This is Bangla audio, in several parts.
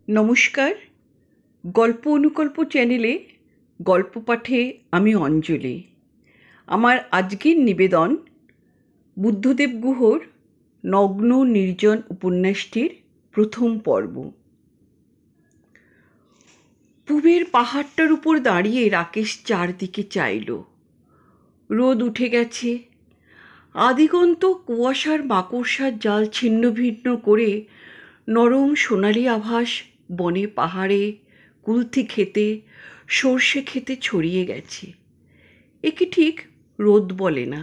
নমস্কার। গল্প অনুকল্প চ্যানেলে গল্প পাঠে আমি অঞ্জলি। আমার আজকের নিবেদন বুদ্ধদেব গুহর নগ্ন নির্জন উপন্যাসটির প্রথম পর্ব। পূবের পাহাড়টার উপর দাঁড়িয়ে রাকেশ চারদিকে চাইল। রোদ উঠে গেছে। আদিগন্ত কুয়াশার মাকড়সার জাল ছিন্ন ভিন্ন করে নরম সোনালি আভাস বনে পাহাড়ে কুলথি খেতে সর্ষে খেতে ছড়িয়ে গেছে। একে ঠিক রোদ বলে না,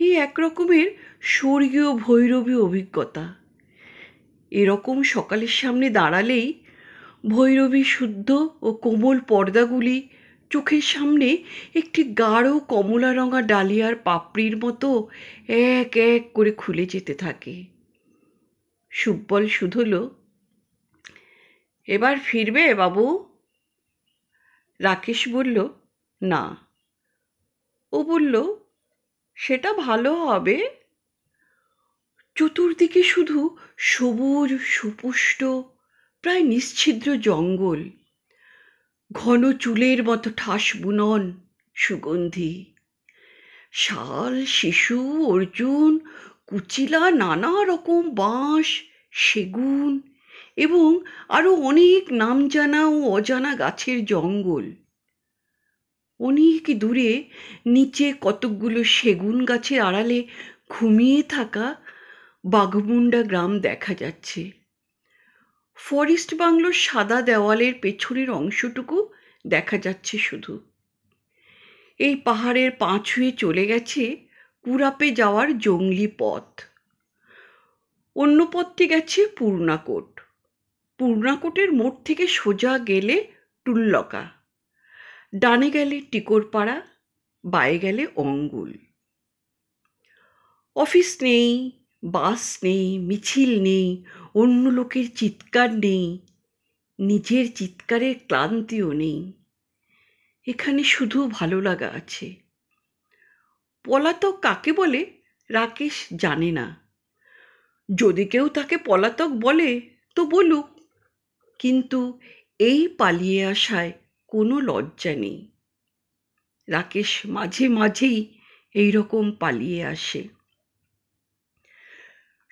এই একরকমের স্বর্গীয় ভৈরবী অভিজ্ঞতা। এরকম সকালের সামনে দাঁড়ালেই ভৈরবী শুদ্ধ ও কোমল পর্দাগুলি চোখের সামনে একটি গাঢ় কমলা রঙা ডালিয়ার পাপড়ির মতো এক এক করে খুলে যেতে থাকে। সুব্বল শুধল, এবার ফিরবে বাবু? রাকেশ বলল, না। ও বলল, সেটা ভালো হবে। চতুর্দিকে শুধু সবুজ সুপুষ্ট প্রায় নিশ্ছিদ্র জঙ্গল, ঘন চুলের মতো ঠাস বুনন, সুগন্ধি। শাল, শিশু, অর্জুন, কুচিলা, নানা রকম বাঁশ, সেগুন এবং আরো অনেক নাম জানা ও অজানা গাছের জঙ্গল। অনেক দূরে নিচে কতকগুলো সেগুন গাছের আড়ালে ঘুমিয়ে থাকা বাঘমুন্ডা গ্রাম দেখা যাচ্ছে। ফরেস্ট বাংলোর সাদা দেওয়ালের পেছনের অংশটুকু দেখা যাচ্ছে শুধু। এই পাহাড়ের পা ছুঁয়ে চলে গেছে কুরাপে যাওয়ার জঙ্গলি পথ। অন্য পথটি গেছে পূর্ণাকোট। পূর্ণাকোটের মোড় থেকে সোজা গেলে টুল্লকা, ডানে গেলে টিকরপাড়া, বায়ে গেলে অঙ্গুল। অফিস নেই, বাস নেই, মিছিল নেই, অন্য লোকের চিৎকার নেই, নিজের চিৎকারের ক্লান্তিও নেই। এখানে শুধু ভালো লাগা আছে। পলাতক কাকে বলে রাকেশ জানে না। যদি কেউ তাকে পলাতক বলে তো বলুক, কিন্তু এই পালিয়ে আসায় কোনো লজ্জা নেই। রাকেশ মাঝে মাঝেই এইরকম পালিয়ে আসে।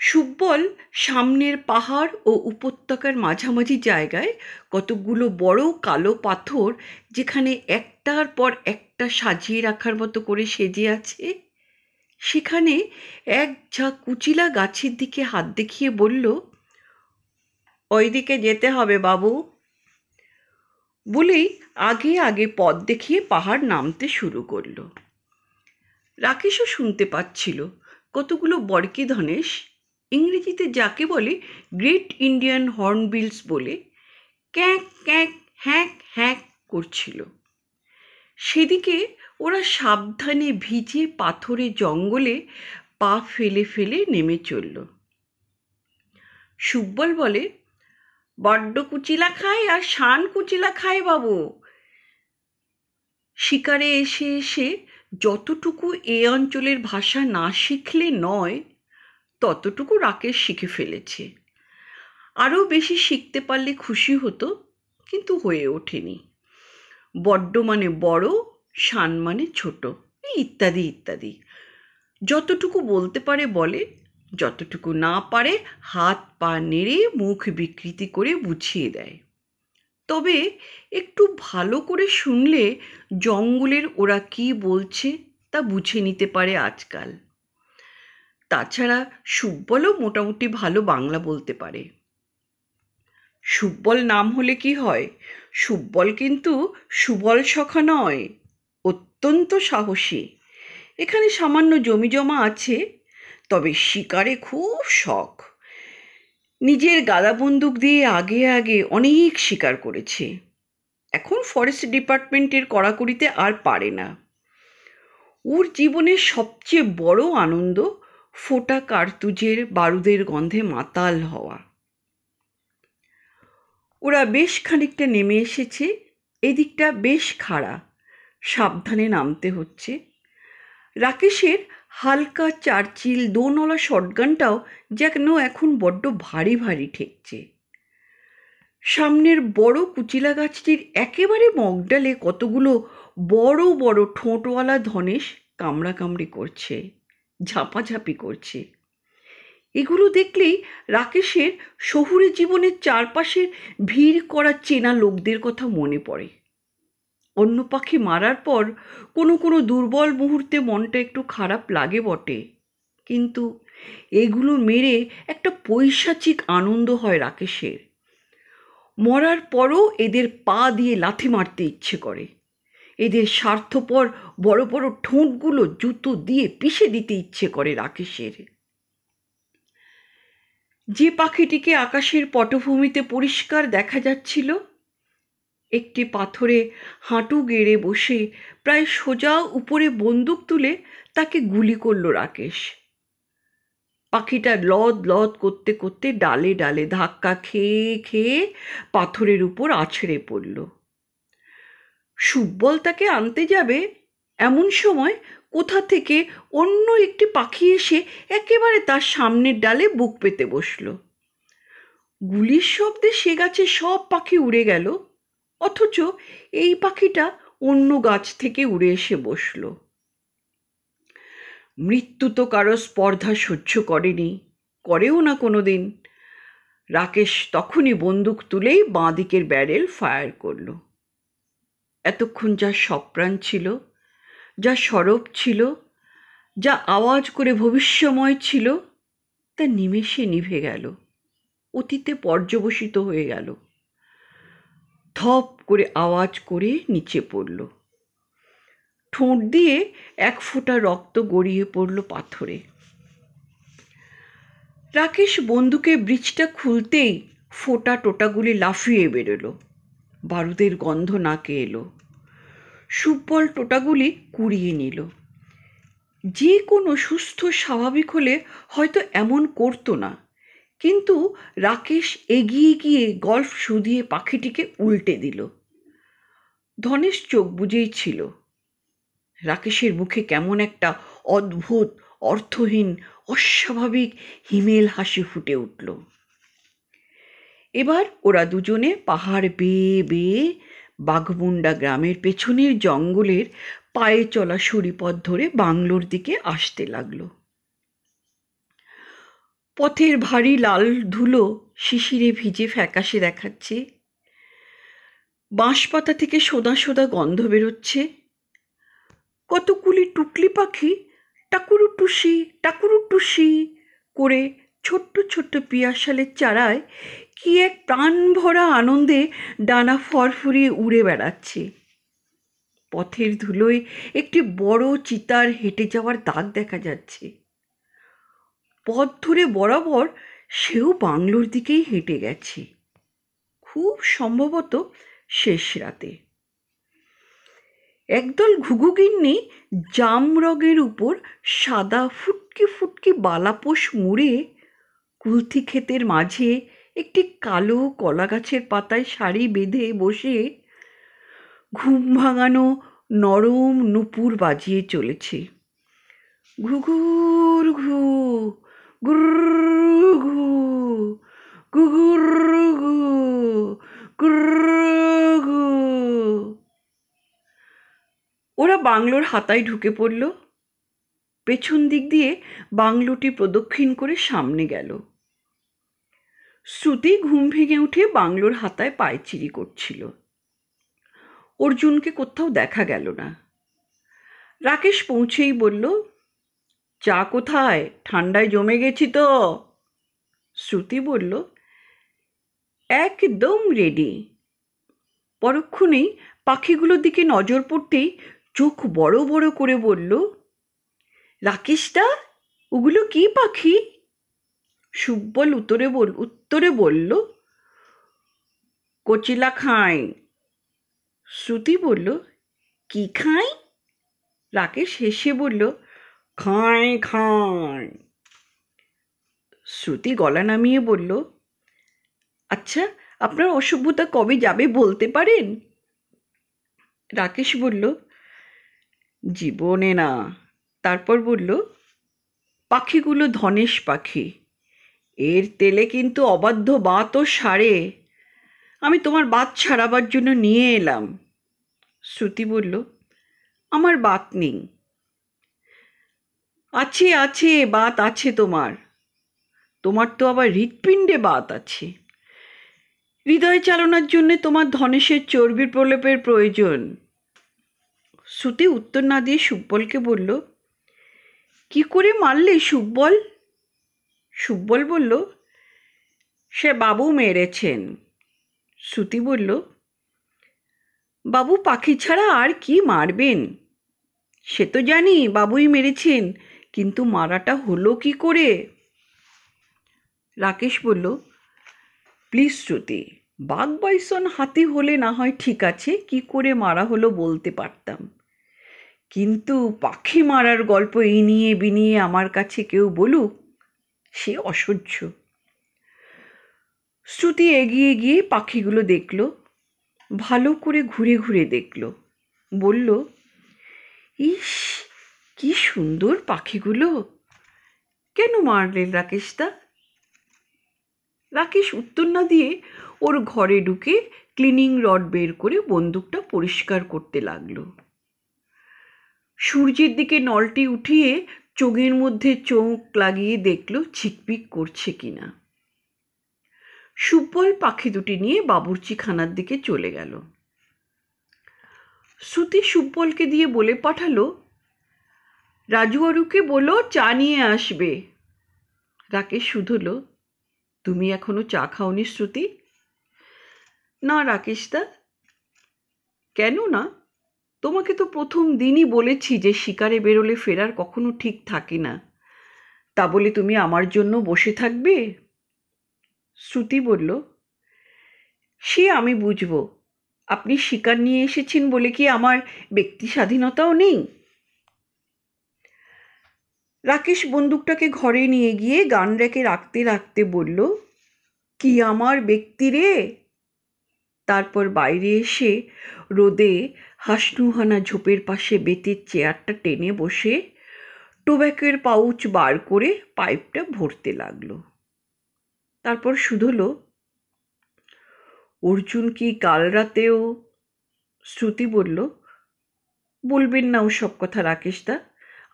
সুব্বল সামনের পাহাড় ও উপত্যকার মাঝামাঝি জায়গায় কতকগুলো বড় কালো পাথর, যেখানে একটার পর একটা সাজিয়ে রাখার মতো করে সেজে আছে, সেখানে এক ঝাঁক কুচিলা গাছের দিকে হাত দেখিয়ে বলল, ওই দিকে যেতে হবে বাবু। বলেই আগে আগে পথ দেখিয়ে পাহাড় নামতে শুরু করলো। রাকেশও শুনতে পাচ্ছিল কতগুলো বরকি ধনেশ, ইংরেজিতে যাকে বলে গ্রেট ইন্ডিয়ান হর্নবিলস বলে, ক্যাঁক ক্যাঁক হ্যাঁক হ্যাঁক করছিল। সেদিকে ওরা সাবধানে ভিজে পাথরে জঙ্গলে পা ফেলে ফেলে নেমে চলল। সুব্বল বলে, বড্ড কুচিলা খায় আর শান কুচিলা খায় বাবু। শিকারে এসে এসে যতটুকু এ অঞ্চলের ভাষা না শিখলে নয়, ততটুকু রাকেশ শিখে ফেলেছে। আরও বেশি শিখতে পারলে খুশি হতো, কিন্তু হয়ে ওঠেনি। বড্ড মানে বড়, শান মানে ছোট, ইত্যাদি ইত্যাদি। যতটুকু বলতে পারে বলে, যতটুকু না পারে হাত পা নেড়ে মুখ বিকৃতি করে বুঝিয়ে দেয়। তবে একটু ভালো করে শুনলে জঙ্গলের ওরা কি বলছে তা বুঝে নিতে পারে আজকাল। তাছাড়া সুব্বলও মোটামুটি ভালো বাংলা বলতে পারে। সুব্বল নাম হলে কি হয়, সুব্বল কিন্তু সুবল সখা নয়, অত্যন্ত সাহসী। এখানে সামান্য জমি জমা আছে, তবে শিকারে খুব শখ। নিজের গাদা বন্দুক দিয়ে আগে আগে অনেক শিকার করেছে। এখন ফরেস্ট ডিপার্টমেন্টের কড়াকড়িতে আর পারে না। ওর জীবনের সবচেয়ে বড় আনন্দ ফোটা কার্তুজের বারুদের গন্ধে মাতাল হওয়া। ওরা বেশ খানিকটা নেমে এসেছে। এদিকটা বেশ খাড়া, সাবধানে নামতে হচ্ছে। রাকেশের হালকা চার্চিল দোনলা শটগানটাও যেন এখন বড্ড ভারী ভারী ঠেকছে। সামনের বড় কুচিলা গাছটির একেবারে মগডালে কতগুলো বড় বড় ঠোঁটওয়ালা ধনেশ কামড়াকামড়ি করছে, ঝাপাঝাপি করছে। এগুলো দেখলেই রাকেশের শহুরে জীবনের চারপাশের ভিড় করা চেনা লোকদের কথা মনে পড়ে। অন্য পাখি মারার পর কোনো কোনো দুর্বল মুহূর্তে মনটা একটু খারাপ লাগে বটে, কিন্তু এগুলো মেরে একটা পৈশাচিক আনন্দ হয় রাকেশের। মরার পরও এদের পা দিয়ে লাথি মারতে ইচ্ছে করে। এদের স্বার্থপর বড় বড় ঠোঁটগুলো জুতো দিয়ে পিষে দিতে ইচ্ছে করে রাকেশের। যে পাখিটিকে আকাশের পটভূমিতে পরিষ্কার দেখা যাচ্ছিল, একটি পাথরে হাঁটু গেড়ে বসে প্রায় সোজা উপরে বন্দুক তুলে তাকে গুলি করল রাকেশ। পাখিটা লদ লদ করতে করতে ডালে ডালে ধাক্কা খেয়ে খেয়ে পাথরের উপর আছড়ে পড়ল। সুব্বল তাকে আনতে যাবে, এমন সময় কোথা থেকে অন্য একটি পাখি এসে একেবারে তার সামনের ডালে বুক পেতে বসল। গুলির শব্দে সে গাছে সব পাখি উড়ে গেল, অথচ এই পাখিটা অন্য গাছ থেকে উড়ে এসে বসল। মৃত্যু তো কারো স্পর্ধা সহ্য করেনি, করেও না কোনো দিন। রাকেশ তখনই বন্দুক তুলেই বাঁ দিকের ব্যারেল ফায়ার করল। এতক্ষণ যা সপ্রাণ ছিল, যা সরব ছিল, যা আওয়াজ করে ভবিষ্যময় ছিল, তা নিমেষে নিভে গেল, অতীতে পর্যবসিত হয়ে গেল। ধপ করে আওয়াজ করে নিচে পড়ল। ঠোঁট দিয়ে এক ফোঁটা রক্ত গড়িয়ে পড়ল পাথরে। রাকেশ বন্দুকের ব্রিজটা খুলতেই ফোঁটা টোটাগুলি লাফিয়ে বেরোলো। বারুদের গন্ধ নাকে এলো। সুব্বল টোটাগুলি কুড়িয়ে নিল। যে কোনো সুস্থ স্বাভাবিক হলে হয়তো এমন করতো না, কিন্তু রাকেশ এগিয়ে গিয়ে গল্ফ শুধিয়ে পাখিটিকে উল্টে দিল। ধনেশ চোখ বুজেই ছিল। রাকেশের মুখে কেমন একটা অদ্ভুত, অর্থহীন, অস্বাভাবিক হিমেল হাসি ফুটে উঠল। এবার ওরা দুজনে পাহাড় বেয়ে বেয়ে বাঘমুন্ডা গ্রামের পেছনের জঙ্গলের পায়ে চলা সরিপথ ধরে বাংলোর দিকে আসতে লাগলো। পথের ভারী লাল ধুলো শিশিরে ভিজে ফ্যাকাশে দেখাচ্ছে। বাঁশপাতা থেকে সোদা সোদা গন্ধ বেরোচ্ছে। কতগুলি টুকলি পাখি টাকুরু টুসি করে ছোট্ট ছোট্ট পিয়াশালের চারায় কি এক প্রাণ ভরা আনন্দে ডানা ফরফরিয়ে উড়ে বেড়াচ্ছে। পথের ধুলোয় একটি বড় চিতার হেঁটে যাওয়ার দাগ দেখা যাচ্ছে। পথ ধরে বরাবর সেও বাংলোর দিকেই হেঁটে গেছে, খুব সম্ভবত শেষ রাতে। একদল ঘুঘুগিন্নি জামরগের উপর সাদা ফুটকি ফুটকি বালাপোষ মুড়ে কুলথি ক্ষেতের মাঝে একটি কালো কলা গাছের পাতায় সারি বেঁধে বসে ঘুম ভাঙানো নরম নূপুর বাজিয়ে চলেছে। ঘুঘুর ঘু, গুর্র ঘু, ঘুঘুর ঘু, গুর্র ঘু। ওরা বাংলোর হাতায় ঢুকে পড়ল। পেছন দিক দিয়ে বাংলোটি প্রদক্ষিণ করে সামনে গেল। শ্রুতি ঘুম ভেঙে উঠে বাংলোর হাতায় পায়চিরি করছিল। অর্জুনকে কোথাও দেখা গেল না। রাকেশ পৌঁছেই বলল, চা কোথায়? ঠান্ডায় জমে গেছি তো। শ্রুতি বলল, একদম রেডি। পরক্ষণেই পাখিগুলোর দিকে নজর পড়তেই চোখ বড় বড় করে বলল, রাকেশদা, ওগুলো কি পাখি? সুব্বল উত্তরে বলল, কচিলা খাই। শ্রুতি বলল, কি খাই? রাকেশ হেসে বলল, খাই খাই। শ্রুতি গলা নামিয়ে বলল, আচ্ছা, আপনার অসভ্যতা কবে যাবে বলতে পারেন? রাকেশ বলল, জীবনে না। তারপর বলল, পাখিগুলো ধনেশ পাখি, এর তেলে কিন্তু অবাধ্য বাতও সারে। আমি তোমার বাত ছাড়াবার জন্য নিয়ে এলাম। শ্রুতি বলল, আমার বাত নেই। আছে আছে, বাত আছে তোমার। তোমার তো আবার হৃৎপিণ্ডে বাত আছে। হৃদয় চালনার জন্য তোমার ধনেশের চর্বির প্রলেপের প্রয়োজন। শ্রুতি উত্তর না দিয়ে সুব্বলকে বলল, কি করে মারলে সুব্বল? সুব্বল বলল, সে বাবু মেরেছেন। শ্রুতি বলল, বাবু পাখি ছাড়া আর কি মারবেন? সে তো জানি বাবুই মেরেছেন, কিন্তু মারাটা হলো কি করে? রাকেশ বলল, প্লিজ শ্রুতি, বাঘ বাইসন হাতি হলে না হয় ঠিক আছে, কি করে মারা হলো বলতে পারতাম, কিন্তু পাখি মারার গল্প ইনিয়ে বিনিয়ে আমার কাছে কেউ বলুক, সে অসহ্য। শ্রুতি এগিয়ে গিয়ে পাখিগুলো দেখল, ভালো করে ঘুরে ঘুরে দেখল, বলল, ইস, কি সুন্দর পাখিগুলো। কেন মারলেন রাকেশদা? রাকেশ উত্তর না দিয়ে ওর ঘরে ঢুকে ক্লিনিং রড বের করে বন্দুকটা পরিষ্কার করতে লাগলো। সূর্যের দিকে নলটি উঠিয়ে চোখের মধ্যে চোখ লাগিয়ে দেখল ছিকপিক করছে কিনা। সুব্বল পাখি দুটি নিয়ে বাবুর্চিখানার দিকে চলে গেল। শ্রুতি সুব্বলকে দিয়ে বলে পাঠালো, রাজু আরুকে বলো চা নিয়ে আসবে। রাকেশ শুধলো, তুমি এখনো চা খাওনি শ্রুতি? না রাকেশদা। কেন না? তোমাকে তো প্রথম দিনই বলেছি যে শিকারে বেরোলে ফেরার কখনো ঠিক থাকে না, তা বলে তুমি আমার জন্য বসে থাকবে? শ্রুতি বলল, সে আমি বুঝব, আপনি শিকার নিয়ে এসেছেন বলে কি আমার ব্যক্তি স্বাধীনতাও নেই? রাকেশ বন্দুকটাকে ঘরে নিয়ে গিয়ে গান রেখে রাখতে রাখতে বলল, কি আমার ব্যক্তি রে? তারপর বাইরে এসে রোদে হাসনুহানা ঝোপের পাশে বেতের চেয়ারটা টেনে বসে টোব্যাকের পাউচ বার করে পাইপটা ভরতে লাগলো। তারপর শুধোলো, অর্জুন কি কাল রাতেও? শ্রুতি বলল, বলবেন না ওসব কথা রাকেশদা,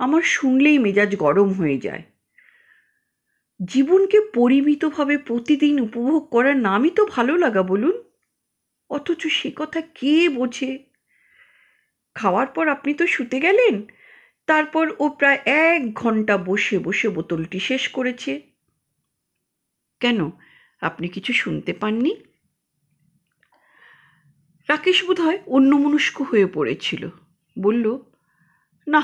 আমার শুনলেই মেজাজ গরম হয়ে যায়। জীবনকে পরিমিতভাবে প্রতিদিন উপভোগ করার নামই তো ভালো লাগা বলুন, অথচ সে কথা কে বোঝে? খাওয়ার পর আপনি তো শুতে গেলেন, তারপর ও প্রায় 1 ঘন্টা বসে বসে বোতলটি শেষ করেছে। কেন, আপনি কিছু শুনতে পাননি? রাকেশ বোধহয় অন্যমনস্ক হয়ে পড়েছিল, বলল, না,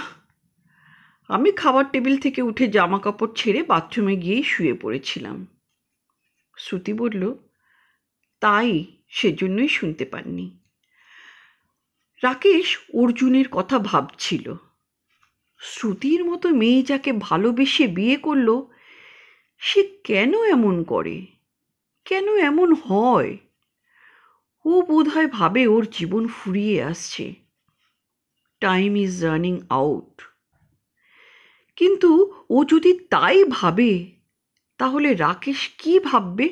আমি খাবার টেবিল থেকে উঠে জামা কাপড় ছেড়ে বাথরুমে গিয়েই শুয়ে পড়েছিলাম। শ্রুতি বলল, তাই, সেজন্যই শুনতে পাননি। রাকেশ অর্জুনের কথা ভাবছিল। শ্রুতির মতো মেয়ে যাকে ভালোবেসে বিয়ে করলো, সে কেন এমন করে, কেন এমন হয়? ও বোধহয় ভাবে ওর জীবন ফুরিয়ে আসছে, টাইম ইজ রানিং আউট। কিন্তু ও যদি তাই ভাবে, তাহলে রাকেশ কি ভাববে?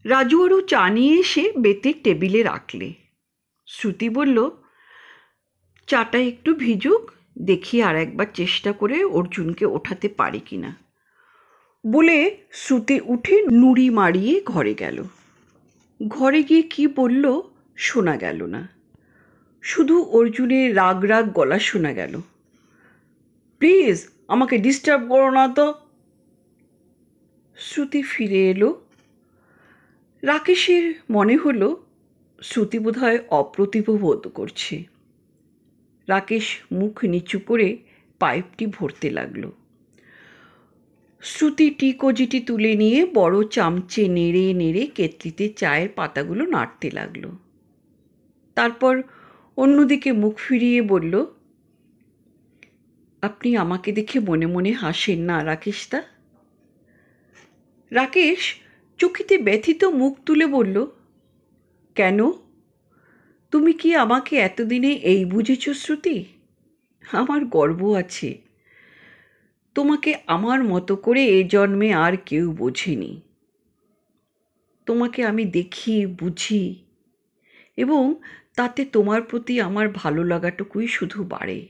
রাজু আরও চা নিয়ে এসে বেতের টেবিলে রাখলে। শ্রুতি বলল, চাটা একটু ভিজুক, দেখি আর একবার চেষ্টা করে অর্জুনকে ওঠাতে পারি কিনা। বলে শ্রুতি উঠে নুড়ি মারিয়ে ঘরে গেল। ঘরে গিয়ে কি বলল শোনা গেল না, শুধু অর্জুনের রাগ রাগ গলা শোনা গেল, প্লিজ আমাকে ডিস্টার্ব করো না তো। শ্রুতি ফিরে এলো। রাকেশের মনে হলো শ্রুতি বোধহয় অপ্রতিভ বোধ করছে। রাকেশ মুখ নিচু করে পাইপটি ভরতে লাগলো। শ্রুতি টিকোজিটি তুলে নিয়ে বড় চামচে নেড়ে নেড়ে কেতলিতে চায়ের পাতাগুলো নাড়তে লাগলো। তারপর অন্যদিকে মুখ ফিরিয়ে বলল, আপনি আমাকে দেখে মনে মনে হাসেন না রাকেশদা? রাকেশ চকিতে ব্যথিত মুখ তুলে বলল, কেন? তুমি কি আমাকে এতদিনে এই বুঝেছ শ্রুতি? আমার গর্ব আছে, তোমাকে আমার মতো করে এ জন্মে আর কেউ বোঝেনি। তোমাকে আমি দেখি, বুঝি, এবং তাতে তোমার প্রতি আমার ভালো লাগাটুকুই শুধু বাড়ে।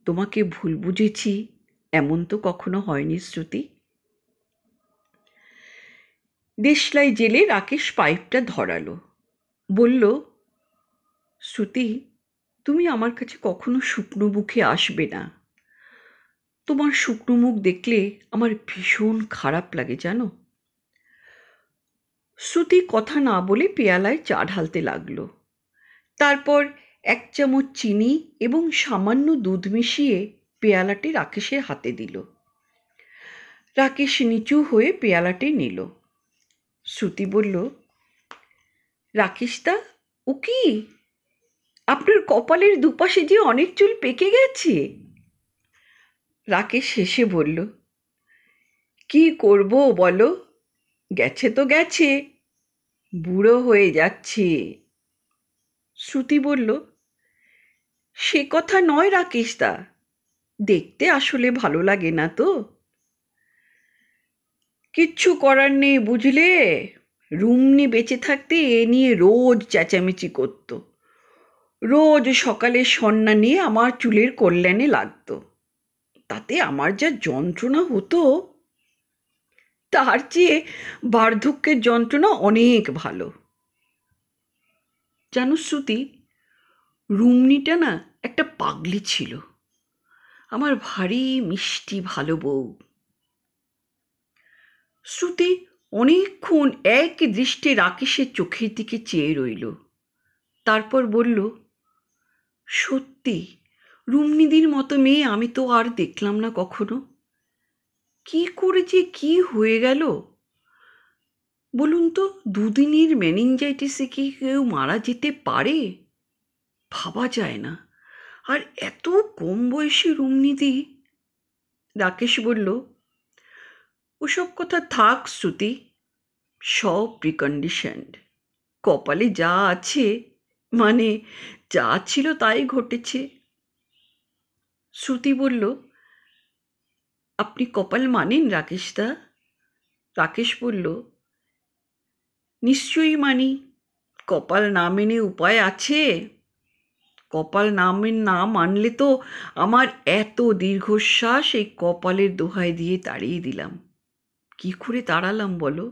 তোমাকে ভুল বুঝেছি এমন তো কখনো হয়নি শ্রুতি। দেশলাই জেলে রাকেশ পাইপটা ধরালো, বলল, শ্রুতি, তুমি আমার কাছে কখনো শুকনো মুখে আসবে না। তোমার শুকনো মুখ দেখলে আমার ভীষণ খারাপ লাগে জানো। শ্রুতি কথা না বলে পেয়ালায় চা ঢালতে লাগলো। তারপর 1 চামচ চিনি এবং সামান্য দুধ মিশিয়ে পেয়ালাটি রাকেশের হাতে দিল। রাকেশ নিচু হয়ে পেয়ালাটি নিল। শ্রুতি বলল, রাকেশদা, ও কি, আপনার কপালের দুপাশে যে অনেক চুল পেকে গেছে। রাকেশ হেসে বলল, কি করব বলো, গেছে তো গেছে, বুড়ো হয়ে যাচ্ছে। শ্রুতি বলল, সে কথা নয় রাকেশদা, দেখতে আসলে ভালো লাগে না তো। কিচ্ছু করার নেই বুঝলে, রুমনি বেঁচে থাকতে এ নিয়ে রোজ চেঁচামেচি করত। রোজ সকালে সন্না নিয়ে আমার চুলের কল্যাণে লাগতো। তাতে আমার যা যন্ত্রণা হতো, তার চেয়ে বার্ধক্যের যন্ত্রণা অনেক ভালো। জানো শ্রুতি, রুমনিটা না একটা পাগলি ছিল, আমার ভারী মিষ্টি ভালো বউ। শ্রুতি অনেকক্ষণ এক দৃষ্টে রাকেশের চোখের দিকে চেয়ে রইল। তারপর বলল, সত্যি, রুমনিদির মতো মেয়ে আমি তো আর দেখলাম না কখনো। কি করে যে কি হয়ে গেল বলুন তো, 2 দিনের মেনিনজাইটিসে কি কেউ মারা যেতে পারে? ভাবা যায় না। আর এত কম বয়সী রুমনিদি। রাকেশ বলল, ওসব কথা থাক শ্রুতি, সব প্রিকন্ডিশনড। কপালে যা আছে, মানে যা ছিল তাই ঘটেছে। শ্রুতি বলল, আপনি কপাল মানেন রাকেশদা? রাকেশ বলল, নিশ্চয়ই মানি, কপাল না মেনে উপায় আছে? কপাল না মানলে তো আমার এত দীর্ঘশ্বাস এই কপালের দোহাই দিয়ে তাড়িয়ে দিলাম। কি করে তাড়ালাম বলো?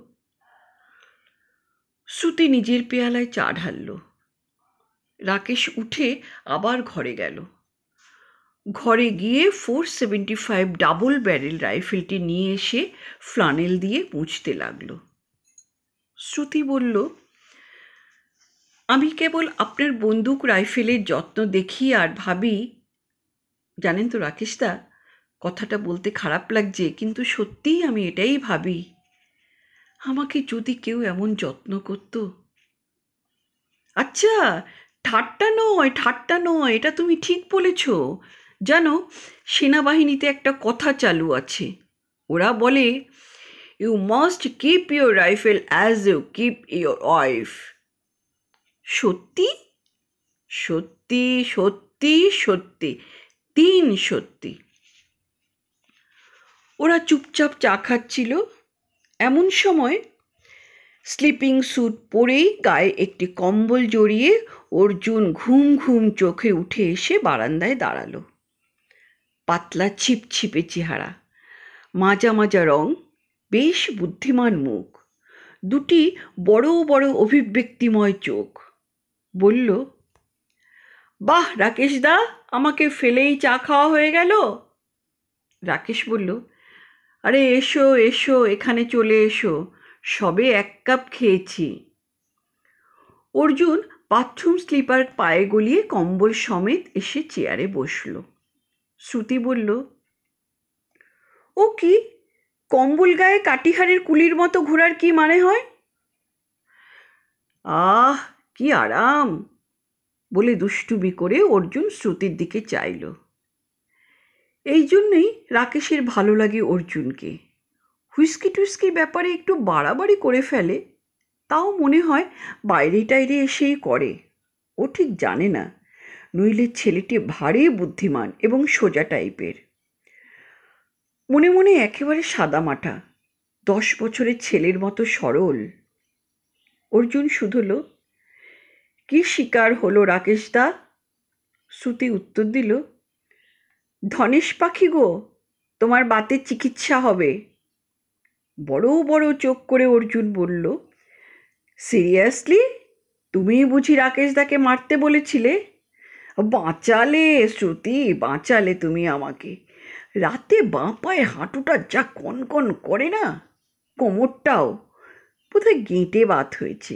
শ্রুতি নিজের পেয়ালায় চা ঢালল। রাকেশ উঠে আবার ঘরে গেল। ঘরে গিয়ে 475 ডাবল ব্যারেল রাইফেলটি নিয়ে এসে ফ্লানেল দিয়ে মুছতে লাগলো। শ্রুতি বলল, আমি কেবল আপনার বন্দুক রাইফেলের যত্ন দেখি আর ভাবি, জানেন তো রাকেশদা, কথাটা বলতে খারাপ লাগছে, কিন্তু সত্যিই আমি এটাই ভাবি, আমাকে যদি কেউ এমন যত্ন করত। আচ্ছা, ঠাট্টা নয়, এটা তুমি ঠিক বলেছ। জানো, সেনাবাহিনীতে একটা কথা চালু আছে, ওরা বলে, you must keep your rifle as you keep your wife. সত্যি সত্যি সত্যি সত্যি, 3 সত্যি। ওরা চুপচাপ চা খাচ্ছিল। এমন সময় স্লিপিং স্যুট পরেই গায়ে একটি কম্বল জড়িয়ে অর্জুন ঘুম ঘুম চোখে উঠে এসে বারান্দায় দাঁড়ালো। পাতলা ছিপছিপে চেহারা, মাজা মাজা রং, বেশ বুদ্ধিমান মুখ, দুটি বড় বড় অভিব্যক্তিময় চোখ। বলল, বাহ রাকেশদা, আমাকে ফেলেই চা খাওয়া হয়ে গেল। রাকেশ বলল, আরে এসো এসো, এখানে চলে এসো, সবে 1 কাপ খেয়েছি। অর্জুন বাথরুম স্লিপার পায়ে গলিয়ে কম্বল সমেত এসে চেয়ারে বসল। শ্রুতি বলল, ও কি, কম্বল গায়ে কাটিহারের কুলির মতো ঘোরার কি মানে হয়? আহ, কি আরাম বলে দুষ্টুমি করে অর্জুন শ্রুতির দিকে চাইল। এই জন্যই রাকেশের ভালো লাগে অর্জুনকে। হুইস্কি টুইস্কির ব্যাপারে একটু বাড়াবাড়ি করে ফেলে, তাও মনে হয় বাইরে টাইরে এসেই করে। ও ঠিক জানে না, নইলে ছেলেটি ভারী বুদ্ধিমান এবং সোজা টাইপের। মনে মনে একেবারে সাদামাটা, 10 বছরের ছেলের মতো সরল। অর্জুন শুধলো, কি শিকার হলো রাকেশদা? শ্রুতি উত্তর দিল, ধনেশ পাখি গো, তোমার বাতের চিকিৎসা হবে। বড় বড় চোখ করে অর্জুন বলল, সিরিয়াসলি? তুমিই বুঝি রাকেশদাকে মারতে বলেছিলে? বাঁচালে শ্রুতি, বাঁচালে তুমি আমাকে। রাতে বাঁ পায়ে হাঁটুটা যা কনকন করে না, কোমরটাও বোধহয় গেঁটে বাত হয়েছে।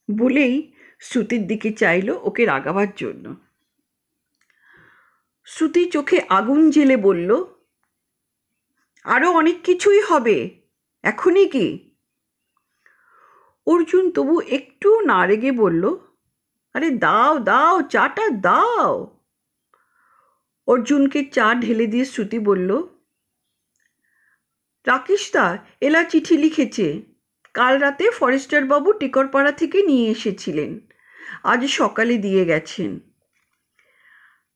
বলেই শ্রুতির দিকে চাইল ওকে রাগাবার জন্য। শ্রুতি চোখে আগুন জ্বেলে বলল, আরও অনেক কিছুই হবে, এখনই কি? অর্জুন তবু একটু না রেগে বলল, আরে দাও দাও, চাটা দাও। অর্জুনকে চা ঢেলে দিয়ে শ্রুতি বলল, রাকেশদা এলা চিঠি লিখেছে। কাল রাতে ফরেস্টারবাবু টিকরপাড়া থেকে নিয়ে এসেছিলেন, আজ সকালে দিয়ে গেছেন।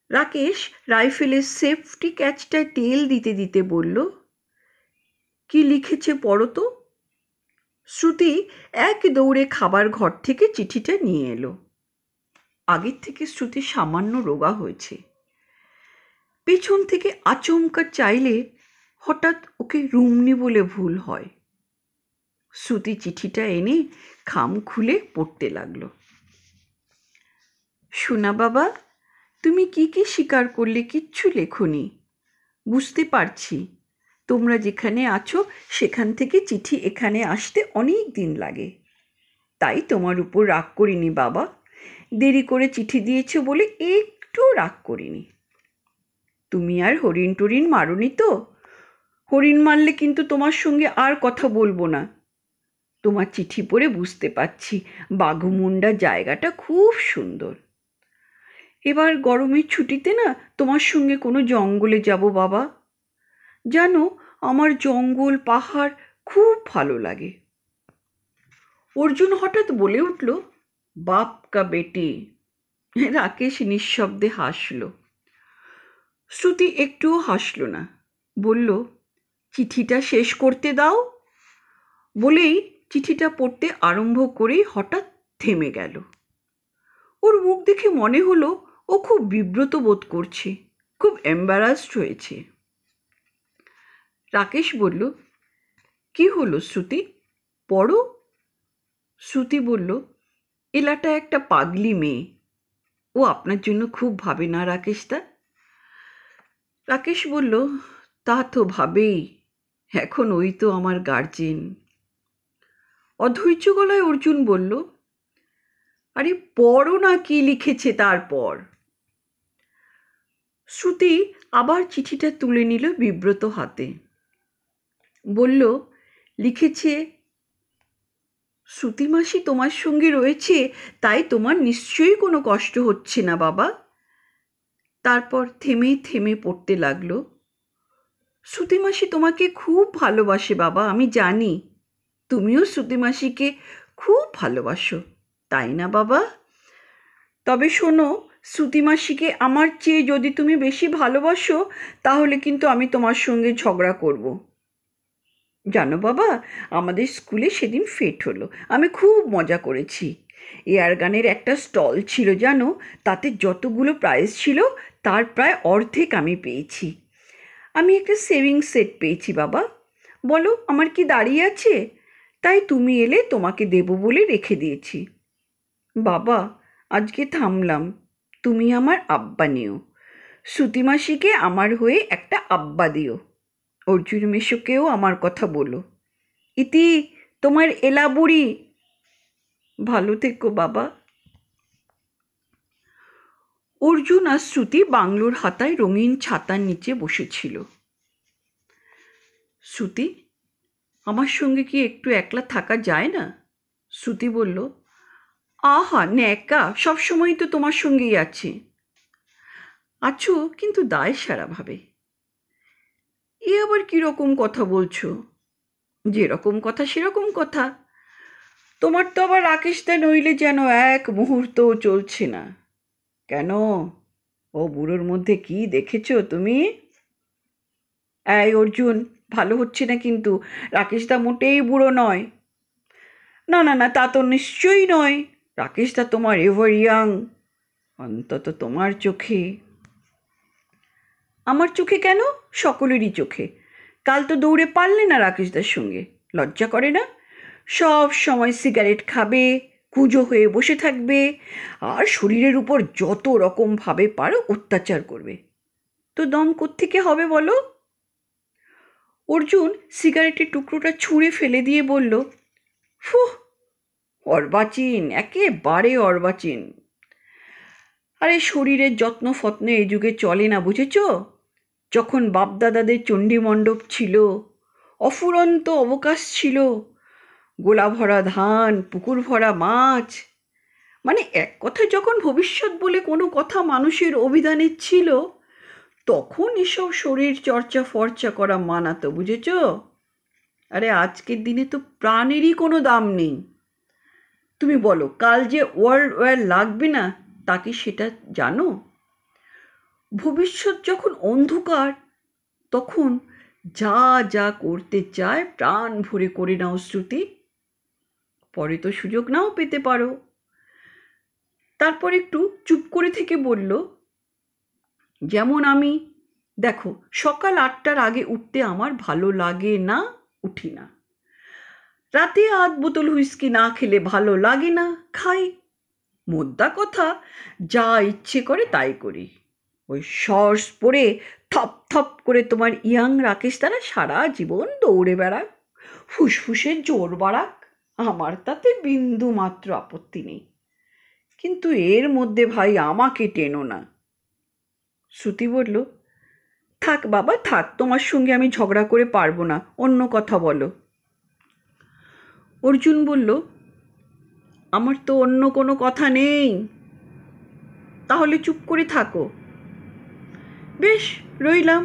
রাকেশ রাইফেলের সেফটি ক্যাচটায় তেল দিতে দিতে বলল, কি লিখেছে পড়ো তো। শ্রুতি এক দৌড়ে খাবার ঘর থেকে চিঠিটা নিয়ে এলো। আগের থেকে শ্রুতি সামান্য রোগা হয়েছে। পেছন থেকে আচমকা চাইলে হঠাৎ ওকে রুমনি বলে ভুল হয়। শ্রুতি চিঠিটা এনে খাম খুলে পড়তে লাগলো। সোনা বাবা, তুমি কি কি স্বীকার করলে কিচ্ছু লেখনি। বুঝতে পারছি, তোমরা যেখানে আছো সেখান থেকে চিঠি এখানে আসতে অনেক দিন লাগে। তাই তোমার উপর রাগ করিনি বাবা, দেরি করে চিঠি দিয়েছ বলে একটু রাগ করিনি। তুমি আর হরিণ টরিণ মারোনি তো? হরিণ মারলে কিন্তু তোমার সঙ্গে আর কথা বলবো না। তোমার চিঠি পড়ে বুঝতে পারছি বাঘমুন্ডা জায়গাটা খুব সুন্দর। এবার গরমের ছুটিতে না তোমার সঙ্গে কোনো জঙ্গলে যাব বাবা। জানো, আমার জঙ্গল পাহাড় খুব ভালো লাগে। অর্জুন হঠাৎ বলে উঠল, বাপ কা বেটি। রাকেশ নিঃশব্দে হাসল। শ্রুতি একটুও হাসল না, বলল, চিঠিটা শেষ করতে দাও। বলেই চিঠিটা পড়তে আরম্ভ করেই হঠাৎ থেমে গেল। ওর মুখ দেখে মনে হলো ও খুব বিব্রত বোধ করছে, খুব এম্বারাসড হয়েছে। রাকেশ বলল, কি হলো শ্রুতি, পড়ো। শ্রুতি বলল, এলাটা একটা পাগলি মেয়ে, ও আপনার জন্য খুব ভাবে না রাকেশদা? রাকেশ বলল, তা তো ভাবেই, এখন ওই তো আমার গার্জেন। অধৈর্য গলায় অর্জুন বলল, আরে পড়ো না কি লিখেছে তারপর। শ্রুতি আবার চিঠিটা তুলে নিল বিব্রত হাতে। বলল, লিখেছে, শ্রুতি মাসি তোমার সঙ্গে রয়েছে, তাই তোমার নিশ্চয়ই কোনো কষ্ট হচ্ছে না বাবা। তারপর থেমে থেমে পড়তে লাগলো, শ্রুতি মাসি তোমাকে খুব ভালোবাসে বাবা, আমি জানি। তুমিও শ্রুতি মাসিকে খুব ভালোবাসো, তাই না বাবা? তবে শোনো, শ্রুতি মাসিকে আমার চেয়ে যদি তুমি বেশি ভালোবাসো, তাহলে কিন্তু আমি তোমার সঙ্গে ঝগড়া করব। জানো বাবা, আমাদের স্কুলে সেদিন ফেট হলো, আমি খুব মজা করেছি। এয়ার গানের একটা স্টল ছিল জানো, তাতে যতগুলো প্রাইজ ছিল তার প্রায় অর্ধেক আমি পেয়েছি। আমি একটা সেভিং সেট পেয়েছি বাবা। বলো আমার কি দাঁড়িয়ে আছে? তাই তুমি এলে তোমাকে দেব বলে রেখে দিয়েছি। বাবা, আজকে থামলাম, তুমি আমার আব্বা নিও। শ্রুতি মাসিকে আমার হয়ে একটা আব্বা দিও। অর্জুন মেশোকেও আমার কথা বলো। ইতি, তোমার এলা বুড়ি। ভালো থেকো বাবা। অর্জুন আর শ্রুতি বাংলোর হাতায় রঙিন ছাতার নিচে বসেছিল। শ্রুতি, আমার সঙ্গে কি একটু একলা থাকা যায় না? শ্রুতি বলল, আহা ন্যাকা, সবসময় তো তোমার সঙ্গেই আছে। আছো, কিন্তু দায় সারাভাবে। এ আবার কীরকম কথা বলছো? যেরকম কথা সেরকম কথা। তোমার তো আবার রাকেশদা নইলে যেন এক মুহূর্তও চলছে না। কেন, ও বুড়োর মধ্যে কি দেখেছো তুমি? এই অর্জুন, ভালো হচ্ছে না কিন্তু। রাকেশদা মোটেই বুড়ো নয়। না না না, তা তো নিশ্চয়ই নয়। রাকেশদা তোমার এভার ইয়াং, অন্তত তোমার চোখে। আমার চোখে কেন? সকলেরই চোখে। কাল তো দৌড়ে পারলে না রাকেশদার সঙ্গে, লজ্জা করে না? সব সময় সিগারেট খাবে, কুঁজো হয়ে বসে থাকবে, আর শরীরের উপর যত রকমভাবে পারো অত্যাচার করবে। তো দম কোত্থেকে হবে বলো? অর্জুন সিগারেটের টুকরোটা ছুঁড়ে ফেলে দিয়ে বলল, ফুহ, অর্বাচীন, একেবারে অর্বাচীন। আরে শরীরের যত্ন ফত্ন এই যুগে চলে না, বুঝেছ? যখন বাপদাদাদের চণ্ডীমণ্ডপ ছিল, অফুরন্ত অবকাশ ছিল, গোলা ভরা ধান, পুকুর ভরা মাছ, মানে এক কথায় যখন ভবিষ্যৎ বলে কোনো কথা মানুষের অভিধানে ছিল, তখন এসব শরীর চর্চা ফর্চা করা মানাতো, বুঝেছ? আরে আজকের দিনে তো প্রাণেরই কোনো দাম নেই। তুমি বলো, কাল যে ওয়ার্ল্ড ওয়ার লাগবে না, তা কি সেটা জানো? ভবিষ্যৎ যখন অন্ধকার, তখন যা যা করতে চায় প্রাণ ভরে করে নাও শ্রুতি, পরে তো সুযোগ নাও পেতে পারো। তারপর একটু চুপ করে থেকে বলল, যেমন আমি, দেখো, সকাল 8টার আগে উঠতে আমার ভালো লাগে না, উঠি না। রাতে আধ বোতল হুইস্কি না খেলে ভালো লাগে না, খাই। মোদ্দা কথা, যা ইচ্ছে করে তাই করি। ওই শর্টস পরে থপ থপ করে তোমার ইয়াং রাকেশ তারা সারা জীবন দৌড়ে বেড়াক, ফুসফুসের জোর বাড়াক, আমার তাতে বিন্দু মাত্র আপত্তি নেই। কিন্তু এর মধ্যে ভাই আমাকে টেনো না। শ্রুতি বলল, থাক বাবা থাক, তোমার সঙ্গে আমি ঝগড়া করে পারবো না, অন্য কথা বলো। অর্জুন বলল, আমার তো অন্য কোনো কথা নেই। তাহলে চুপ করে থাকো। বেশ, রইলাম।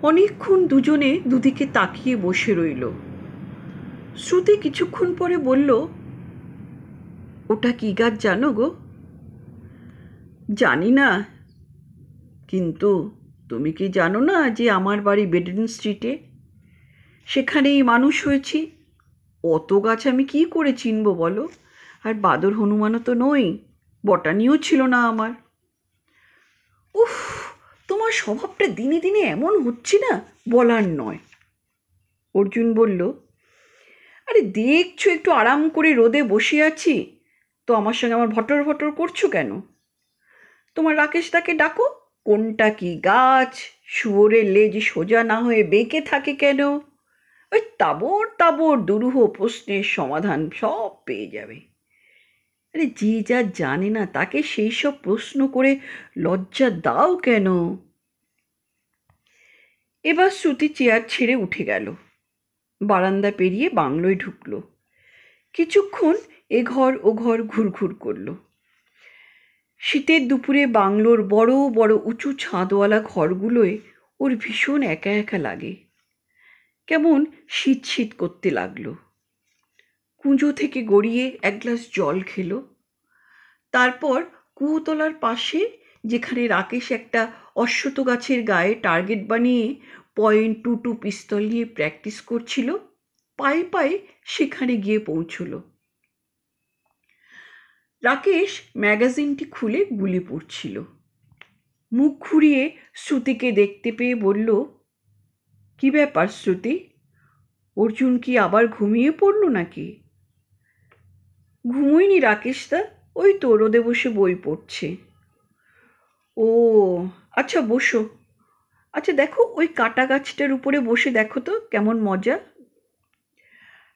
অনেকক্ষণ দুজনে দুদিকে তাকিয়ে বসে রইল। শ্রুতি কিছুক্ষণ পরে বলল, ওটা কি গাছ জানো গো? জানি না, কিন্তু তুমি কি জানো না যে আমার বাড়ি বেডেন স্ট্রিটে? সেখানেই মানুষ হয়েছি। অত গাছ আমি কি করে চিনব বলো? আর বাদর হনুমানও তো নই, বটানিও ছিল না আমার। উফ, তোমার স্বভাবটা দিনে দিনে এমন হচ্ছে না, বলার নয়। অর্জুন বলল, আরে দেখছো একটু আরাম করে রোদে বসে আছি, তো আমার সঙ্গে আমার ভটর ভটর করছো কেন? তোমার রাকেশদাকে ডাকো, কোনটা কি গাছ, শুয়োরের লেজ সোজা না হয়ে বেঁকে থাকে কেন? ওই তাবর তাবর দুরূহ প্রশ্নের সমাধান সব পেয়ে যাবে। আরে যে যা জানে না তাকে সেই সব প্রশ্ন করে লজ্জা দাও কেন? এবার শ্রুতি চেয়ার ছেড়ে উঠে গেল, বারান্দা পেরিয়ে বাংলোয় ঢুকল। কিছুক্ষণ এ ঘর ও ঘর ঘুরঘুর করল। শীতের দুপুরে বাংলোর বড় বড় উঁচু ছাদওয়ালা ঘরগুলোয় ওর ভীষণ একা একা লাগে, কেমন শীত শীত করতে লাগলো। কুঁজো থেকে গড়িয়ে এক গ্লাস জল খেলো। তারপর কুয়োতলার পাশে, যেখানে রাকেশ একটা অশ্বত্থ গাছের গায়ে টার্গেট বানিয়ে .22 পিস্তল নিয়ে প্র্যাকটিস করছিল, পায়ে পায়ে সেখানে গিয়ে পৌঁছল। রাকেশ ম্যাগাজিনটি খুলে গুলি পড়ছিল। মুখ ঘুরিয়ে শ্রুতিকে দেখতে পেয়ে বলল, কি ব্যাপার শ্রুতি, অর্জুন কি আবার ঘুমিয়ে পড়ল নাকি? ঘুমোয়নি রাকেশদা, ওই তো রোদে বসে বই পড়ছে। ও আচ্ছা, বসো। আচ্ছা দেখো, ওই কাটা গাছটার উপরে বসে দেখো তো কেমন মজা।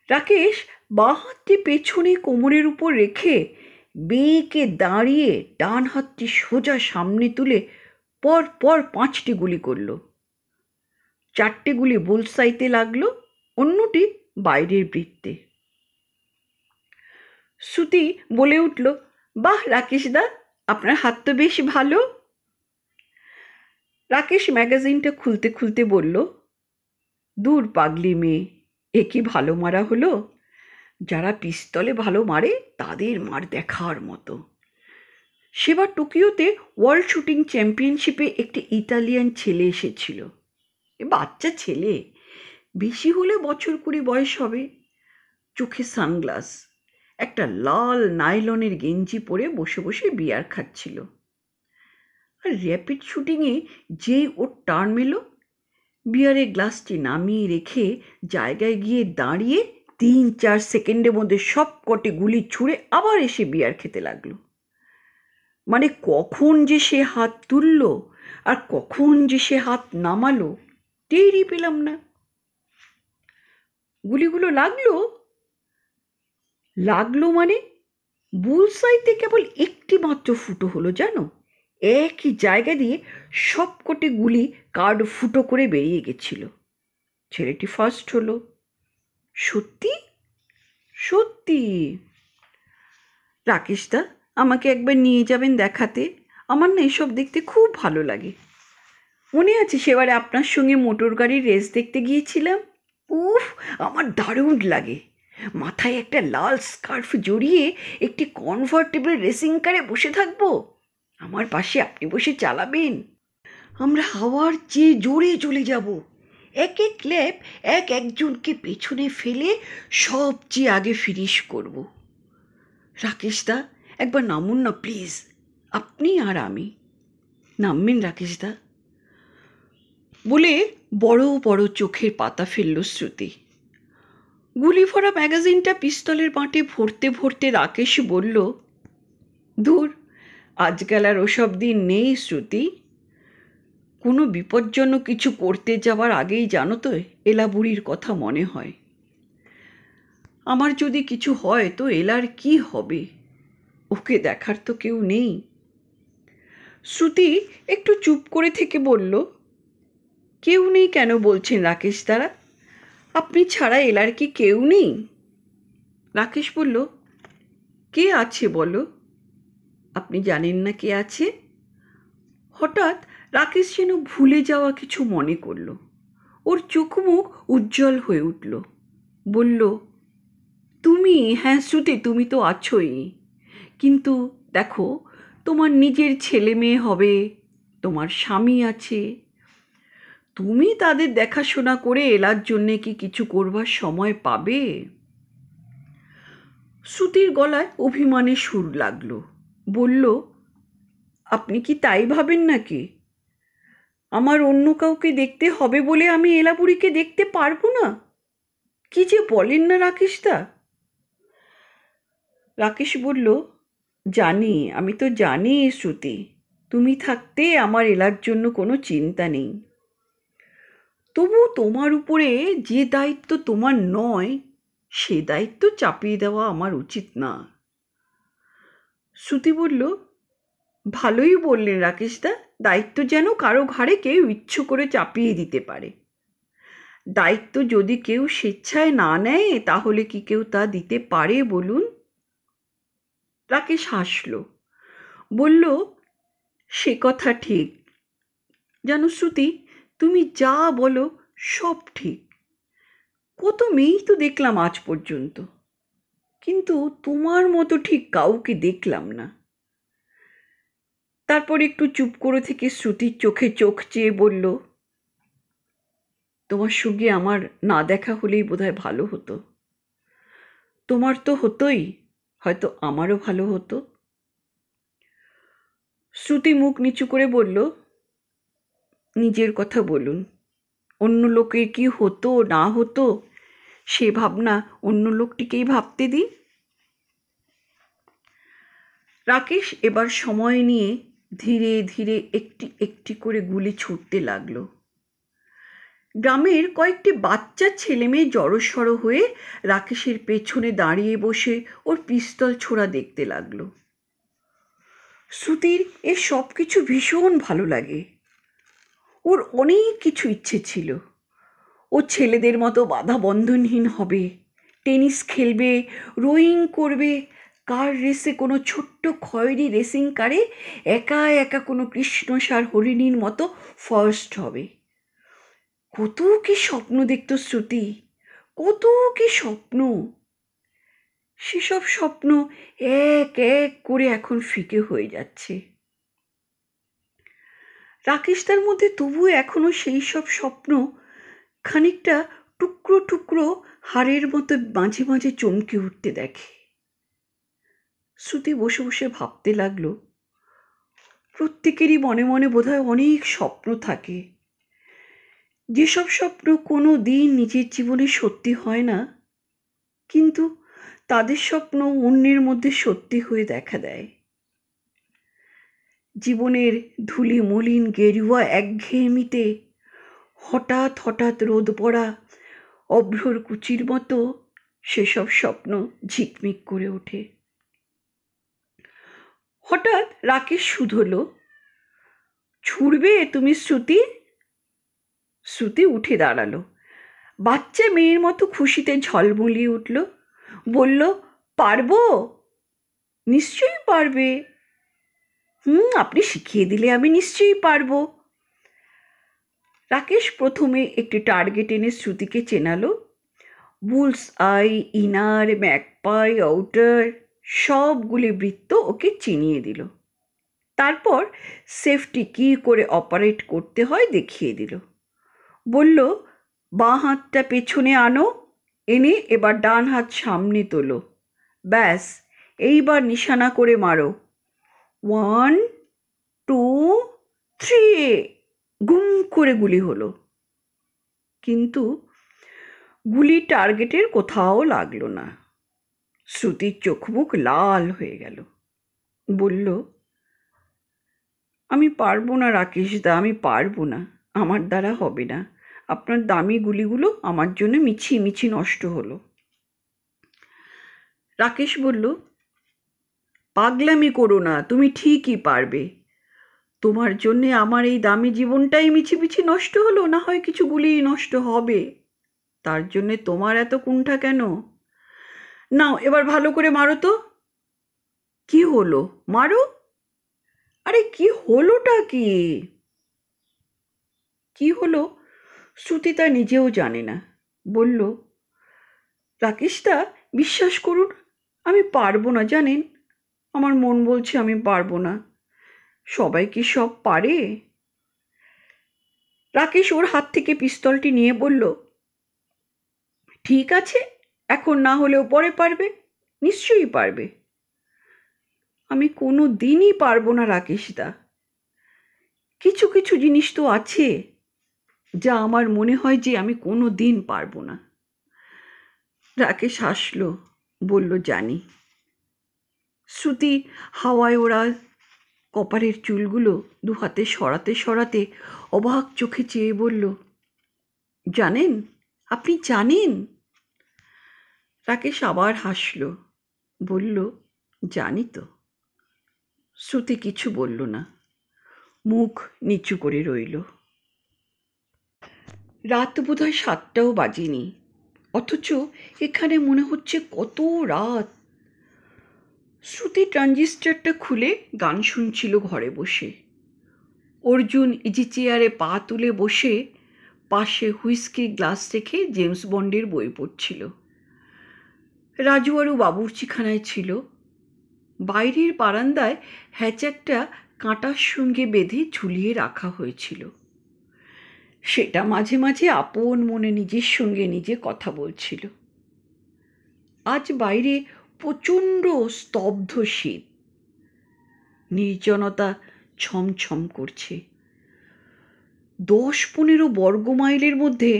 রাকেশ বাঁ হাতটি পেছনে কোমরের উপর রেখে বেঁকে দাঁড়িয়ে ডান হাতটি সোজা সামনে তুলে পর পর 5টি গুলি করল। 4টে গুলি বুলসাইতে লাগলো, অন্যটি বাইরের বৃত্তে। শ্রুতি বলে উঠল, বাহ রাকেশদা, আপনার হাত তো বেশ ভালো। রাকেশ ম্যাগাজিনটা খুলতে খুলতে বলল, দূর পাগলি মেয়ে, এ কি ভালো মারা হলো? যারা পিস্তলে ভালো মারে তাদের মার দেখার মতো। সেবার টোকিওতে ওয়ার্ল্ড শুটিং চ্যাম্পিয়নশিপে একটি ইতালিয়ান ছেলে এসেছিল। বাচ্চা ছেলে, বেশি হলে বছর 20 বয়স হবে। চোখে সানগ্লাস, একটা লাল নাইলনের গেঞ্জি পরে বসে বসে বিয়ার খাচ্ছিল। আর র্যাপিড শুটিংয়ে যেই ওর টার্ন এলো, বিয়ারের গ্লাসটি নামিয়ে রেখে জায়গায় গিয়ে দাঁড়িয়ে 3-4 সেকেন্ডের মধ্যে সব কটি গুলি ছুঁড়ে আবার এসে বিয়ার খেতে লাগলো। মানে কখন যে সে হাত তুলল আর কখন যে সে হাত নামালো টেরই পেলাম না। গুলিগুলো লাগলো মানে বুলসাইতে কেবল একটি মাত্র ফুটো হলো জানো। একই জায়গা দিয়ে সবকটি গুলি কার্ড ফুটো করে বেরিয়ে গেছিল। ছেলেটি ফার্স্ট হলো। সত্যি সত্যি। রাকেশদা, আমাকে একবার নিয়ে যাবেন দেখাতে? আমার না এসব দেখতে খুব ভালো লাগে। মনে আছে সেবারে আপনার সঙ্গে মোটর গাড়ির রেস দেখতে গিয়েছিলাম? উফ, আমার দারুণ লাগে। মাথায় একটা লাল স্কার্ফ জড়িয়ে একটি কনভার্টেবল রেসিং কারে বসে থাকবো, আমার পাশে আপনি বসে চালাবেন, আমরা হাওয়ার চেয়ে জোরে চলে যাব, এক এক ল্যাপ একজনকে পেছনে ফেলে সবচেয়ে আগে ফিনিশ করব। রাকেশদা, একবার নামুন না প্লিজ, আপনি আর আমি। নামবেন রাকেশদা? বলে বড় বড় চোখের পাতা ফেলল শ্রুতি। গুলি ভরা ম্যাগাজিনটা পিস্তলের বাঁটে ভরতে ভরতে রাকেশ বলল, ধুর, আজকাল আর ওসব দিন নেই শ্রুতি। কোনো বিপজ্জনক কিছু করতে যাওয়ার আগেই জানো তো এলা বুড়ির কথা মনে হয়। আমার যদি কিছু হয় তো এলার কি হবে? ওকে দেখার তো কেউ নেই। শ্রুতি একটু চুপ করে থেকে বলল, কেউ নেই কেন বলছেন রাকেশ দাদা? আপনি ছাড়া এলার কি কেউ নেই? রাকেশ বলল, কে আছে বলো? আপনি জানেন না কে আছে? হঠাৎ রাকেশ যেন ভুলে যাওয়া কিছু মনে করল। ওর চোখ মুখ উজ্জ্বল হয়ে উঠল। বলল, তুমি, হ্যাঁ শ্রুতি, তুমি তো আছোই। কিন্তু দেখো, তোমার নিজের ছেলে মেয়ে হবে, তোমার স্বামী আছে, তুমি তাদের দেখাশোনা করে এলার জন্যে কি কিছু করবার সময় পাবে? শ্রুতির গলায় অভিমানের সুর লাগলো। বলল, আপনি কি তাই ভাবেন নাকি? আমার অন্য কাউকে দেখতে হবে বলে আমি এলাপুরীকে দেখতে পারবো না? কি যে বলেন না রাকেশদা। রাকেশ বলল, জানি, আমি তো জানি শ্রুতি, তুমি থাকতে আমার এলার জন্য কোনো চিন্তা নেই। তবু তোমার উপরে যে দায়িত্ব তোমার নয়, সে দায়িত্ব চাপিয়ে দেওয়া আমার উচিত না। শ্রুতি বলল, ভালোই বললেন রাকেশদা, দায়িত্ব যেন কারো ঘাড়ে কেউ ইচ্ছে করে চাপিয়ে দিতে পারে। দায়িত্ব যদি কেউ স্বেচ্ছায় না নেয় তাহলে কি কেউ তা দিতে পারে বলুন? রাকেশ হাসল। বলল, সে কথা ঠিক। জানো শ্রুতি, তুমি যা বলো সব ঠিক। কত মেয়েই তো দেখলাম আজ পর্যন্ত, কিন্তু তোমার মতো ঠিক কাউকে দেখলাম না। তারপর একটু চুপ করে থেকে শ্রুতির চোখে চোখ চেয়ে বলল, তোমার সঙ্গে আমার না দেখা হলেই বোধহয় ভালো হতো। তোমার তো হতোই, হয়তো আমারও ভালো হতো। শ্রুতি মুখ নিচু করে বলল, নিজের কথা বলুন, অন্য লোকের কি হতো না হতো সে ভাবনা অন্য লোকটিকেই ভাবতে দিন। রাকেশ এবার সময় নিয়ে ধীরে ধীরে একটি একটি করে গুলি ছুটতে লাগলো। গ্রামের কয়েকটি বাচ্চা ছেলেমেয়ে জড়সড় হয়ে রাকেশের পেছনে দাঁড়িয়ে বসে ওর পিস্তল ছোড়া দেখতে লাগলো। শ্রুতির এ সব কিছু ভীষণ ভালো লাগে। ওর অনেক কিছু ইচ্ছে ছিল। ও ছেলেদের মতো বাধা বন্ধনহীন হবে, টেনিস খেলবে, রোয়িং করবে, কার রেসে কোনো ছোট্ট খয়েরি রেসিং কারে একা একা কোনো কৃষ্ণসার হরিণীর মতো ফার্স্ট হবে। কত কি স্বপ্ন দেখত শ্রুতি, কত কি স্বপ্ন! সেসব স্বপ্ন এক এক করে এখন ফিকে হয়ে যাচ্ছে। রাকেশ তার মধ্যে তবুও এখনো সেই সব স্বপ্ন খানিকটা টুকরো টুকরো হাড়ের মতো মাঝে মাঝে চমকে উঠতে দেখে। শ্রুতি বসে বসে ভাবতে লাগলো, প্রত্যেকেরই মনে মনে বোধহয় অনেক স্বপ্ন থাকে, যেসব স্বপ্ন কোনো দিন নিজের জীবনে সত্যি হয় না, কিন্তু তাদের স্বপ্ন অন্যের মধ্যে সত্যি হয়ে দেখা দেয়। জীবনের ধুলি মলিন গেরুয়া একঘেয়েমিতে হঠাৎ হঠাৎ রোদ পড়া অভ্রর কুচির মতো সেসব স্বপ্ন ঝিকমিক করে ওঠে। হঠাৎ রাকেশ শুধোলো, ছুড়বে তুমি শ্রুতি? শ্রুতি উঠে দাঁড়ালো, বাচ্চা মেয়ের মতো খুশিতে ঝলমলিয়ে উঠল, বলল, পারবো? নিশ্চয়ই পারবে। আপনি শিখিয়ে দিলে আমি নিশ্চয়ই পারবো। রাকেশ প্রথমে একটি টার্গেট এনে শ্রুতিকে চেনালো। Bull's eye, inner, magpie, outer সবগুলি বৃত্ত ওকে চিনিয়ে দিল। তারপর সেফটি কি করে অপারেট করতে হয় দেখিয়ে দিল। বলল, বাঁ হাতটা পেছনে আনো, এনে এবার ডান হাত সামনে তোলো, ব্যাস এইবার নিশানা করে মারো, 1, 2, 3। গুম করে গুলি হলো, কিন্তু গুলি টার্গেটের কোথাও লাগলো না। শ্রুতির চোখ মুখ লাল হয়ে গেল। বলল, আমি পারবো না রাকেশদা, আমি পারবো না, আমার দ্বারা হবে না, আপনার দামি গুলিগুলো আমার জন্য মিছি নষ্ট হলো। রাকেশ বলল, পাগলামি করো না, তুমি ঠিকই পারবে। তোমার জন্যে আমার এই দামি জীবনটাই মিছি নষ্ট হলো, না হয় কিছু গুলি নষ্ট হবে, তার জন্যে তোমার এত কুণ্ঠা কেন? নাও এবার ভালো করে মারো তো। কি হলো, মারো। আরে কি হলোটা কি? কি হলো শ্রুতি তা নিজেও জানে না। বলল, রাকেশদা বিশ্বাস করুন, আমি পারবো না, জানেন, আমার মন বলছে আমি পারবো না। সবাই কি সব পারে? রাকেশ ওর হাত থেকে পিস্তলটি নিয়ে বলল, ঠিক আছে, এখন না হলেও পরে পারবে, নিশ্চয়ই পারবে। আমি কোনো দিনই পারবো না রাকেশদা। কিছু কিছু জিনিস তো আছে যা আমার মনে হয় যে আমি কোনো দিন পারবো না। রাকেশ হাসলো, বলল, জানি। শ্রুতি হাওয়ায় ওড়া কপালের চুলগুলো দু হাতে সরাতে সরাতে অবাক চোখে চেয়ে বলল, জানেন, আপনি জানেন? রাকেশ আবার হাসল, বলল, জানি তো। শ্রুতি কিছু বলল না, মুখ নিচু করে রইল। রাত বোধহয় 7টাও বাজেনি, অথচ এখানে মনে হচ্ছে কত রাত। শ্রুতি ট্রানজিস্টারটা খুলে গান শুনছিল ঘরে বসে। অর্জুন ইজি চেয়ারে পা তুলে বসে পাশে হুইস্কির গ্লাস রেখে জেমস বন্ডের বই পড়ছিল। রাজু আরও বাবুর্চিখানায় ছিল। বাইরের বারান্দায় হ্যাচাকটা কাঁটার সঙ্গে বেঁধে ঝুলিয়ে রাখা হয়েছিল। সেটা মাঝে মাঝে আপন মনে নিজের সঙ্গে নিজে কথা বলছিল। আজ বাইরে প্রচণ্ড স্তব্ধ শীত, নির্জনতা ছমছম করছে। 10-15 বর্গমাইলের মধ্যে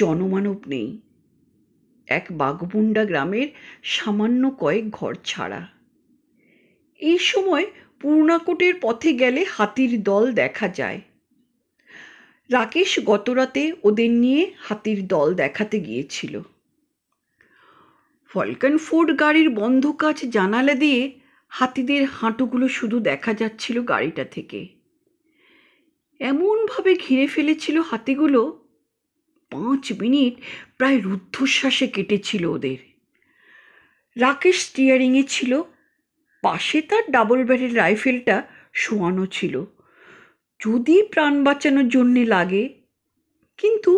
জনমানব নেই, এক বাঘমুন্ডা গ্রামের সামান্য কয়েক ঘর ছাড়া। এই সময় পূর্ণাকোটের পথে গেলে হাতির দল দেখা যায়। রাকেশ গতরাতে ওদের নিয়ে হাতির দল দেখাতে গিয়েছিল। ফলকন ফোর্ড গাড়ির বন্ধ কাচ জানালা দিয়ে হাতিদের হাঁটুগুলো শুধু দেখা যাচ্ছিল গাড়িটা থেকে। এমনভাবে ঘিরে ফেলেছিল হাতিগুলো, 5 মিনিট প্রায় রুদ্ধশ্বাসে কেটেছিল ওদের। রাকেশ স্টিয়ারিংয়ে ছিল, পাশে তার ডাবল ব্যারেল রাইফেলটা শোয়ানো ছিল, যদি প্রাণ বাঁচানোর জন্যে লাগে। কিন্তু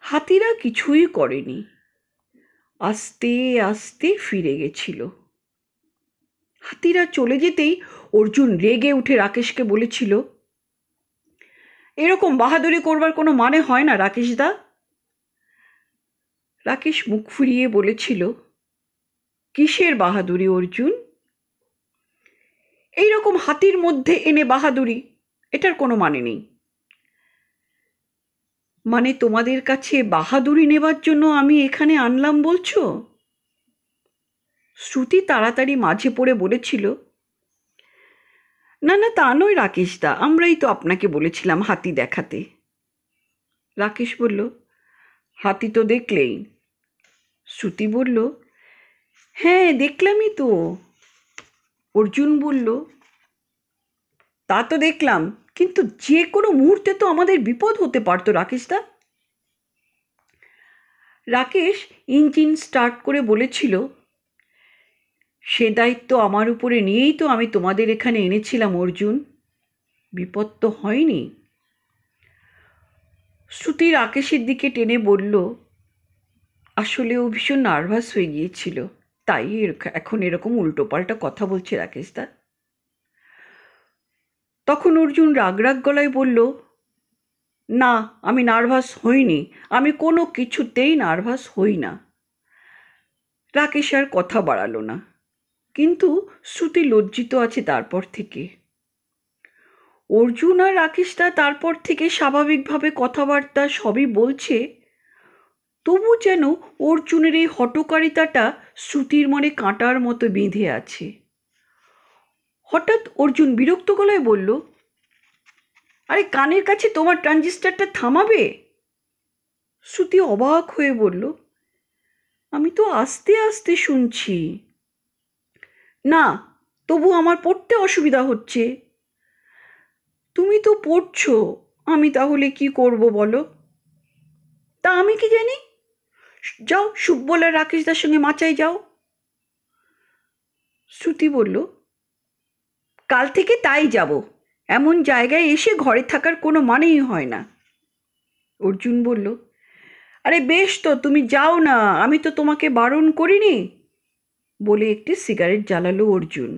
হাতিরা কিছুই করেনি, আস্তে আস্তে ফিরে গেছিল। হাতিরা চলে যেতেই অর্জুন রেগে উঠে রাকেশকে বলেছিল, এরকম বাহাদুরি করবার কোনো মানে হয় না রাকেশদা। রাকেশ মুখ ফুরিয়ে বলেছিল, কিসের বাহাদুরি অর্জুন? এইরকম হাতির মধ্যে এনে বাহাদুরি, এটার কোনো মানে নেই। মানে তোমাদের কাছে বাহাদুরি নেবার জন্য আমি এখানে আনলাম বলছো? শ্রুতি তাড়াতাড়ি মাঝে পড়ে বলেছিল, না না, তা নয় রাকেশদা, আমরাই তো আপনাকে বলেছিলাম হাতি দেখাতে। রাকেশ বলল, হাতি তো দেখলেই। শ্রুতি বলল, হ্যাঁ দেখলামই তো। অর্জুন বলল, তা তো দেখলাম, কিন্তু যে কোনো মুহূর্তে তো আমাদের বিপদ হতে পারতো রাকেশদা। রাকেশ ইঞ্জিন স্টার্ট করে বলেছিল, সে দায়িত্ব আমার উপরে নিয়েই তো আমি তোমাদের এখানে এনেছিলাম অর্জুন, বিপদ তো হয়নি। শ্রুতি রাকেশের দিকে টেনে বলল, আসলে ও ভীষণ নার্ভাস হয়ে গিয়েছিল, তাই এখন এরকম উল্টোপাল্টা কথা বলছে রাকেশদা। তখন অর্জুন রাগ রাগ গলায় বলল, না আমি নার্ভাস হইনি, আমি কোনো কিছুতেই নার্ভাস হই না। রাকেশ আর কথা বাড়ালো না, কিন্তু শ্রুতি লজ্জিত আছে তারপর থেকে। অর্জুন আর রাকেশদা তারপর থেকে স্বাভাবিকভাবে কথাবার্তা সবই বলছে, তবু যেন অর্জুনের এই হঠকারিতাটা শ্রুতির মনে কাঁটার মতো বেঁধে আছে। হঠাৎ অর্জুন বিরক্ত গলায় বলল, আরে কানের কাছে তোমার ট্রানজিস্টারটা থামাবে? শ্রুতি অবাক হয়ে বলল, আমি তো আস্তে আস্তে শুনছি। না, তবু আমার পড়তে অসুবিধা হচ্ছে। তুমি তো পড়ছো, আমি তাহলে কি করব বলো? তা আমি কি জানি, যাও সুব্বল আর রাকেশদার সঙ্গে মাচায় যাও। শ্রুতি বলল, কাল থেকে তাই যাব, এমন জায়গায় এসে ঘরে থাকার কোনো মানেই হয় না। অর্জুন বলল, আরে বেশ তো, তুমি যাও না, আমি তো তোমাকে বারণ করিনি, বলে একটি সিগারেট জ্বালালো অর্জুন।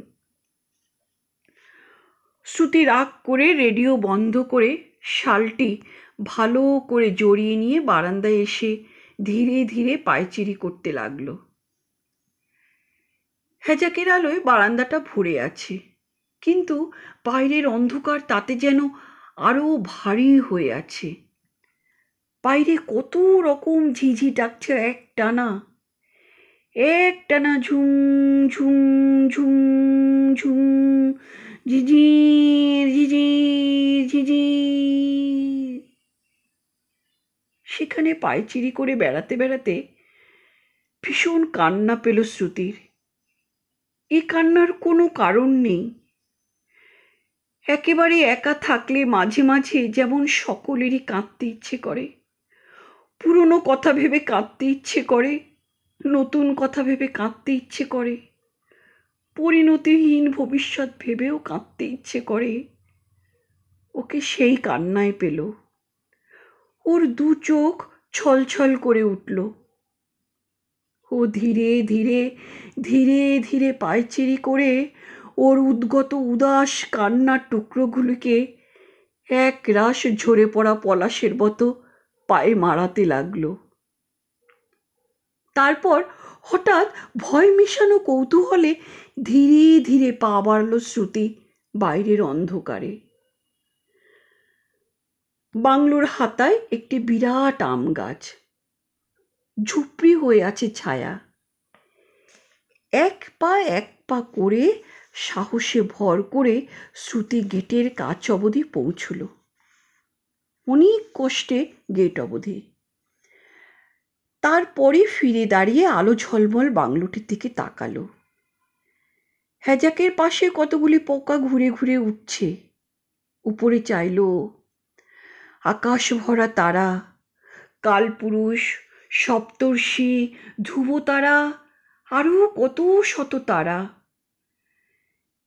শ্রুতি রাগ করে রেডিও বন্ধ করে শালটি ভালো করে জড়িয়ে নিয়ে বারান্দায় এসে ধীরে ধীরে পায়চিরি করতে লাগলো। হ্যাজাকের আলোয় বারান্দাটা ভরে আছে, কিন্তু বাইরের অন্ধকার তাতে যেন আরো ভারী হয়ে আছে। বাইরে কত রকম ঝিঝি ডাকছে একটানা ঝুম ঝুম ঝুম ঝুম, ঝিঝির ঝিঝির ঝিঝির। সেখানে পায়চিরি করে বেড়াতে বেড়াতে ভীষণ কান্না পেল শ্রুতির। এ কান্নার কোনো কারণ নেই। একেবারে একা থাকলে মাঝে মাঝে যেমন সকলেরই কাঁদতে ইচ্ছে করে, পুরনো কথা ভেবে কাঁদতে ইচ্ছে করে, নতুন কথা ভেবে কাঁদতে ইচ্ছে করে, পরিণতিহীন ভবিষ্যৎ ভেবেও কাঁদতে ইচ্ছে করে, ওকে সেই কান্নায় পেল। ওর দু চোখ ছলছল করে উঠল। ও ধীরে ধীরে ধীরে ধীরে পায়চিরি করে ওর উদ্গত উদাস কান্নার টুকরোগুলিকে এক রাশ ঝরে পড়া পলাশের মতো পায়ে মারাতে লাগলো। তারপর হঠাৎ ভয় মিশানো কৌতূহলে ধীরে ধীরে পা বাড়ল শ্রুতি বাইরের অন্ধকারে। বাংলোর হাতায় একটি বিরাট আম গাছ, ঝুপড়ি হয়ে আছে ছায়া। এক পা করে সাহসে ভর করে শ্রুতি গেটের কাছ অবধি পৌঁছল। অনেক কষ্টে গেট অবধি। তারপরে ফিরে দাঁড়িয়ে আলো ঝলমল বাংলোটির দিকে তাকালো। হ্যাজাকের পাশে কতগুলি পোকা ঘুরে ঘুরে উঠছে। উপরে চাইল, আকাশ ভরা তারা, কালপুরুষ, সপ্তর্ষি, ধ্রুবতারা, আরও কত শত তারা।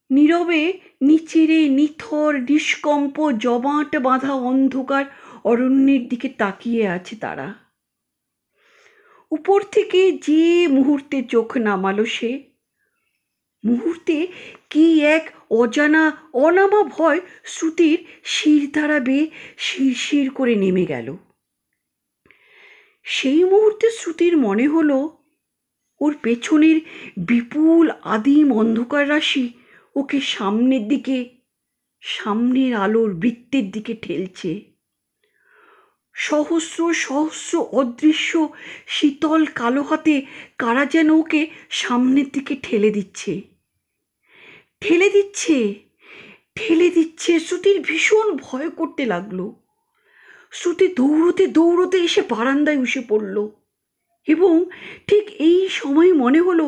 নীরবে নিচেরে নিথর নিষ্কম্প জমাট বাঁধা অন্ধকার অরণ্যের দিকে তাকিয়ে আছে তারা। উপর থেকে যে মুহূর্তে চোখ নামালো সে মুহূর্তে কি এক অজানা অনামা ভয় শ্রুতির শিরদাঁড়া বেয়ে শিরশির করে নেমে গেল। সেই মুহূর্তে শ্রুতির মনে হলো ওর পেছনের বিপুল আদিম অন্ধকার রাশি ওকে সামনের আলোর বৃত্তের দিকে ঠেলছে। সহস্র সহস্র অদৃশ্য শীতল কালো হাতে কারা যেন ওকে সামনের দিকে ঠেলে দিচ্ছে। শ্রুতির ভীষণ ভয় করতে লাগলো। শ্রুতি দৌড়তে এসে বারান্দায় বসে পড়ল এবং ঠিক এই সময় মনে হলো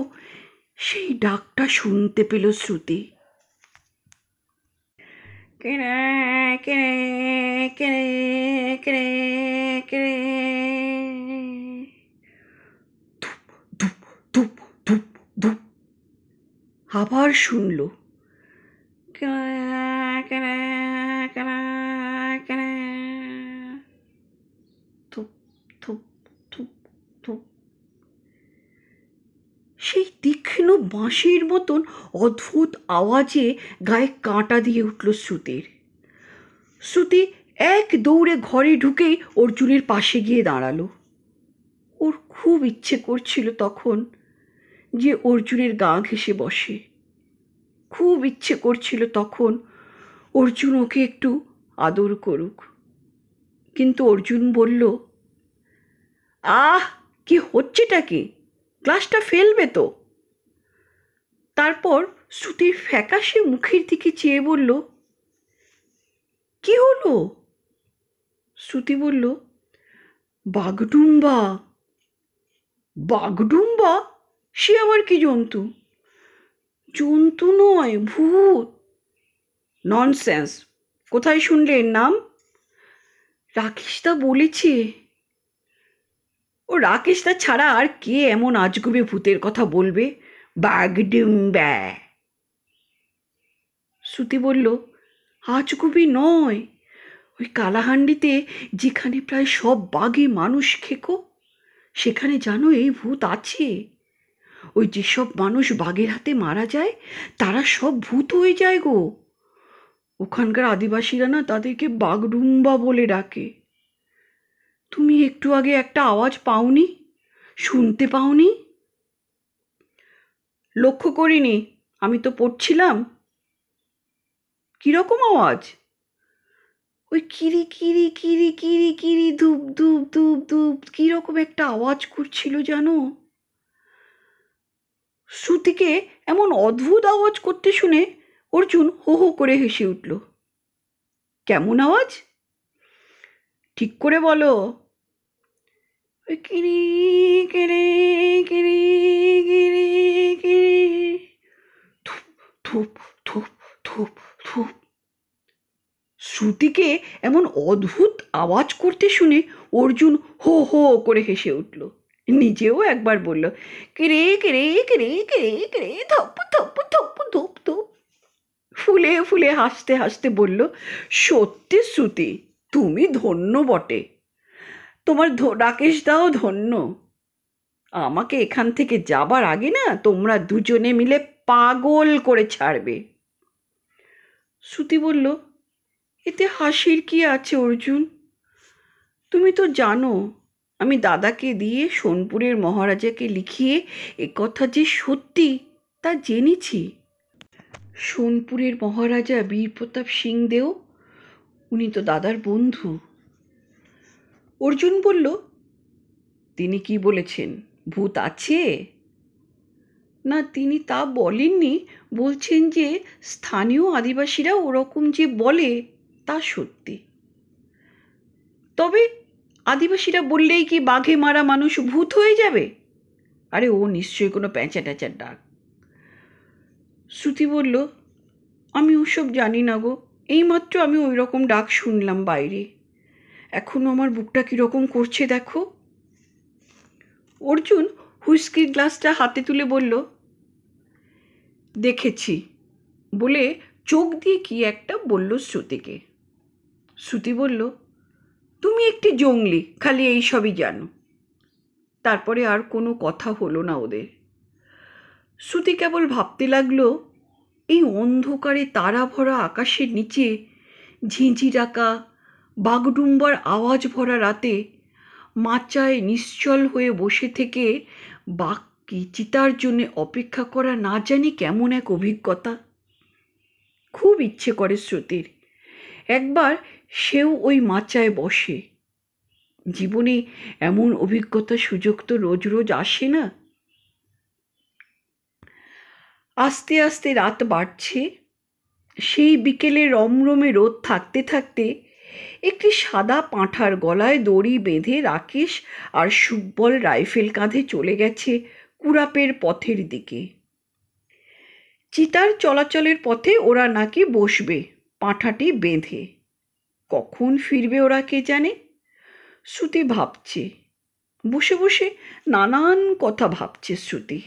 সেই ডাকটা শুনতে পেল শ্রুতি। আবার শুনল সেই তীক্ষ্ণ বাঁশির মতন অদ্ভুত আওয়াজে গায়ে কাঁটা দিয়ে উঠল শ্রুতির। শ্রুতি এক দৌড়ে ঘরে ঢুকেই অর্জুনের পাশে গিয়ে দাঁড়ালো। ওর খুব ইচ্ছে করছিল তখন যে অর্জুনের গা ঘেঁষে বসে। খুব ইচ্ছে করছিল তখন অর্জুন ওকে একটু আদর করুক। কিন্তু অর্জুন বলল, কি হচ্ছেটা কি? ক্লাসটা ফেলবে তো। তারপর শ্রুতির ফ্যাকাশে মুখের দিকে চেয়ে বলল, কি হলো? শ্রুতি বলল, বাগডুম্বা। বাগডুম্বা? সে আবার কি জন্তু? জন্তু নয়, ভূত। ননসেন্স! কোথায় শুনলে এর নাম? রাকেশদা বলেছে। ও রাকেশদা ছাড়া আর কে এমন আজগুবি ভূতের কথা বলবে? বাগডুম্বা। শ্রুতি বলল, আজগুবি নয়, ওই কালাহান্ডিতে যেখানে প্রায় সব বাঘই মানুষ খেকো, সেখানে জানো এই ভূত আছে। ওই যেসব মানুষ বাঘের হাতে মারা যায় তারা সব ভূত হয়ে যায় গো। ওখানকার আদিবাসীরা না তাদেরকে বাগডুম্বা বলে ডাকে। তুমি একটু আগে একটা আওয়াজ পাওনি? শুনতে পাওনি? লক্ষ্য করিনি, আমি তো পড়ছিলাম। কিরকম আওয়াজ? ওই কিরি কিরি কিরি কিরি কিরি ধূপ ধূপ ধূপ ধূপ কিরকম একটা আওয়াজ করছিল জানো? শ্রুতিকে এমন অদ্ভুত আওয়াজ করতে শুনে অর্জুন হো হো করে হেসে উঠল। কেমন আওয়াজ? ঠিক করে বলো। কিরি কিরি কিরি কিরি কিরি ধূপ ধূপ ধূপ ধূপ ধূপ। শ্রুতিকে এমন অদ্ভুত আওয়াজ করতে শুনে অর্জুন হো হো করে হেসে উঠল। নিজেও একবার বলল, কিরে কিরে কিরে কিরে কিরে ধপ ধপ ধপ ধপ ধপ। ফুলে ফুলে হাসতে হাসতে বলল, সত্যি শ্রুতি, তুমি ধন্য বটে। তোমার রাকেশদাও ধন্য। আমাকে এখান থেকে যাবার আগে না তোমরা দুজনে মিলে পাগল করে ছাড়বে। শ্রুতি বলল, এতে হাসির কি আছে অর্জুন? তুমি তো জানো আমি দাদাকে দিয়ে সোনপুরের মহারাজাকে লিখিয়ে একথা যে সত্যি তা জেনেছি। সোনপুরের মহারাজা বীরপ্রতাপ সিং দেও, উনি তো দাদার বন্ধু। অর্জুন বলল, তিনি কি বলেছেন? ভূত আছে? না, তিনি তা বলেননি। বলছেন যে স্থানীয় আদিবাসীরা ওরকম যে বলে তা সত্যি। তবে আদিবাসীরা বললেই কি বাঘে মারা মানুষ ভূত হয়ে যাবে? আরে ও নিশ্চয়ই কোনো প্যাঁচা ট্যাঁচার ডাক। শ্রুতি বলল, আমি ওসব জানি না গো, এইমাত্র আমি ওই রকম ডাক শুনলাম বাইরে। এখনো আমার বুকটা কীরকম করছে দেখো। অর্জুন হুইস্কির গ্লাসটা হাতে তুলে বলল, দেখেছি বলে চোখ দিয়ে কি একটা বলল শ্রুতিকে। শ্রুতি বলল, তুমি একটি জঙ্গলি, খালি এই সবই জানো। তারপরে আর কোনো কথা হলো না ওদের। শ্রুতি কেবল ভাবতে লাগলো, এই অন্ধকারে তারা ভরা আকাশের নিচে ঝিঁঝি ডাকা বাগডুম্বার আওয়াজ ভরা রাতে মাচায় নিশ্চল হয়ে বসে থেকে বাঘকে চিতার জন্য অপেক্ষা করা না জানি কেমন এক অভিজ্ঞতা। খুব ইচ্ছে করে শ্রুতির একবার সেও ওই মাচায় বসে। জীবনে এমন অভিজ্ঞতার সুযোগ তো রোজ রোজ আসে না। আস্তে আস্তে রাত বাড়ছে। সেই বিকেলে রমরমে রোদ থাকতে থাকতে একটি সাদা পাঁঠার গলায় দড়ি বেঁধে রাকেশ আর সুব্বল রাইফেল কাঁধে চলে গেছে কুরাপের পথের দিকে। চিতার চলাচলের পথে ওরা নাকি বসবে পাঁঠাটি বেঁধে। কখন ফিরবে ওরা কে জানে। শ্রুতি ভাবছে, বসে বসে নানান কথা ভাবছে শ্রুতি।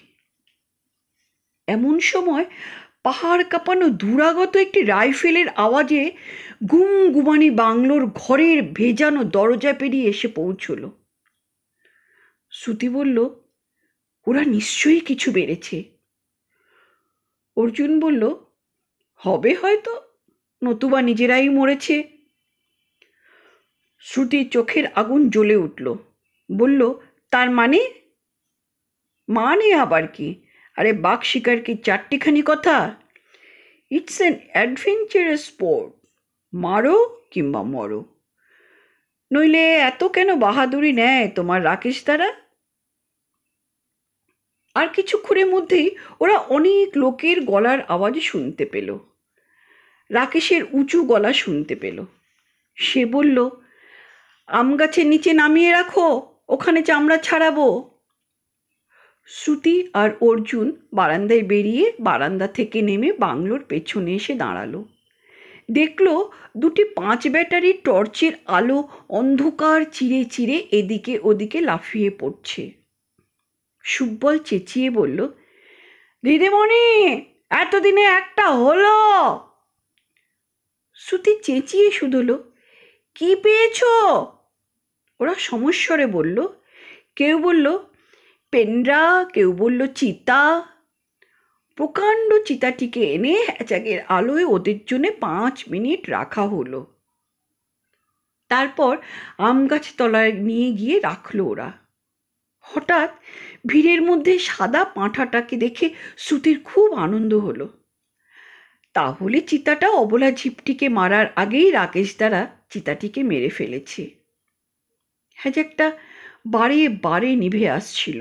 এমন সময় পাহাড় কাঁপানো দূরাগত একটি রাইফেলের আওয়াজে গুমগুমানি বাংলোর ঘরের ভেজানো দরজা পেরিয়ে এসে পৌঁছল। শ্রুতি বলল, ওরা নিশ্চয়ই কিছু বেড়েছে। অর্জুন বলল, হবে হয়তো, নতুবা নিজেরাই মরেছে। শ্রুতির চোখের আগুন জ্বলে উঠল। বলল, তার মানে? মানে আবার কি? আরে বাঘ শিকার কি চারটিখানি কথা? It's an adventurous sport. মারো কিংবা মরো। নইলে এত কেন বাহাদুরি নেয় তোমার রাকেশ দ্বারা? আর কিছুক্ষণের মধ্যেই ওরা অনেক লোকের গলার আওয়াজ শুনতে পেল। রাকেশের উঁচু গলা শুনতে পেল। সে বলল, আম গাছের নিচে নামিয়ে রাখো, ওখানে চামড়া ছাড়াবো। শ্রুতি আর অর্জুন বারান্দায় বেরিয়ে বারান্দা থেকে নেমে বাংলোর পেছনে এসে দাঁড়ালো। দেখলো দুটি 5 ব্যাটারির টর্চের আলো অন্ধকার চিরে চিরে এদিকে ওদিকে লাফিয়ে পড়ছে। সুব্বল চেঁচিয়ে বলল, দিদিমণি, এতদিনে একটা হলো। শ্রুতি চেঁচিয়ে শুধলো, কি পেয়েছো? ওরা সমস্বরে বলল। কেউ বলল পেন্ড্রা, কেউ বলল চিতা। প্রকাণ্ড চিতাটিকে এনে হ্যাচাগের আলোয় ওদের জন্য 5 মিনিট রাখা হলো। তারপর আম গাছ তলায় নিয়ে গিয়ে রাখলো ওরা। হঠাৎ ভিড়ের মধ্যে সাদা পাঁঠাটাকে দেখে শ্রুতির খুব আনন্দ হলো। তাহলে চিতাটা অবলা ঝিপটিকে মারার আগেই রাকেশ দ্বারা চিতাটিকে মেরে ফেলেছে। হ্যাজাকটা বারে বারে নিভে আসছিল।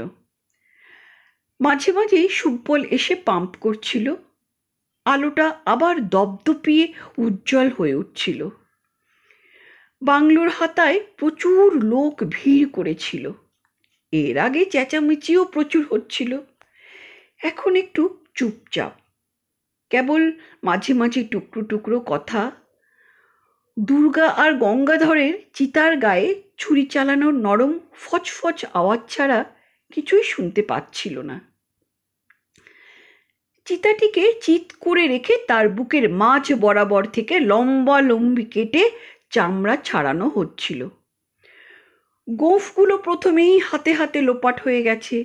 মাঝে মাঝেই সুব্বল এসে পাম্প করছিল। আলোটা আবার দপদপিয়ে উজ্জ্বল হয়ে উঠছিল। বাংলোর হাতায় প্রচুর লোক ভিড় করেছিল। এর আগে চেঁচামেচিও প্রচুর হচ্ছিল। এখন একটু চুপচাপ, কেবল মাঝে মাঝে টুকরো টুকরো কথা। দুর্গা আর গঙ্গাধরের চিতার গায়ে ছুরি চালানোর নরম ফচফচ আওয়াজ ছাড়া কিছুই শুনতে পাচ্ছিল না। চিতাটিকে চিৎ করে রেখে তার বুকের মাঝ বরাবর থেকে লম্বা লম্বি কেটে চামড়া ছাড়ানো হচ্ছিল। গোঁফগুলো প্রথমেই হাতে হাতে লোপাট হয়ে গেছে।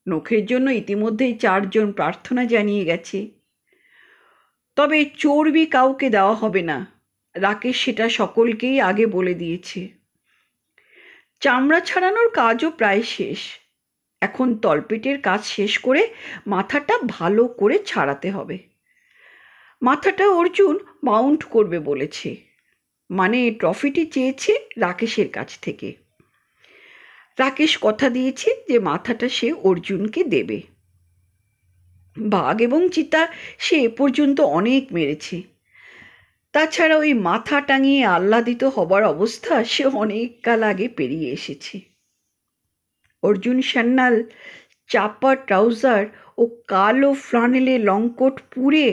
নখের জন্য ইতিমধ্যেই 4 জন প্রার্থনা জানিয়ে গেছে। তবে চর্বি কাউকে দেওয়া হবে না, রাকেশ সেটা সকলকেই আগে বলে দিয়েছে। চামড়া ছাড়ানোর কাজও প্রায় শেষ। এখন তলপেটের কাজ শেষ করে মাথাটা ভালো করে ছাড়াতে হবে। মাথাটা অর্জুন মাউন্ট করবে বলেছে, মানে ট্রফিটি চেয়েছে রাকেশের কাছ থেকে। রাকেশ কথা দিয়েছে যে মাথাটা সে অর্জুনকে দেবে। বাঘ এবং চিতা সে এ পর্যন্ত অনেক মেরেছে। তাছাড়া ওই মাথা টাঙিয়ে আহ্লাদিত হবার অবস্থা সে অনেক কাল আগে পেরিয়ে এসেছে। অর্জুন সান্যাল চাপা ট্রাউজার ও কালো ফ্লানেলে লংকোট পুরে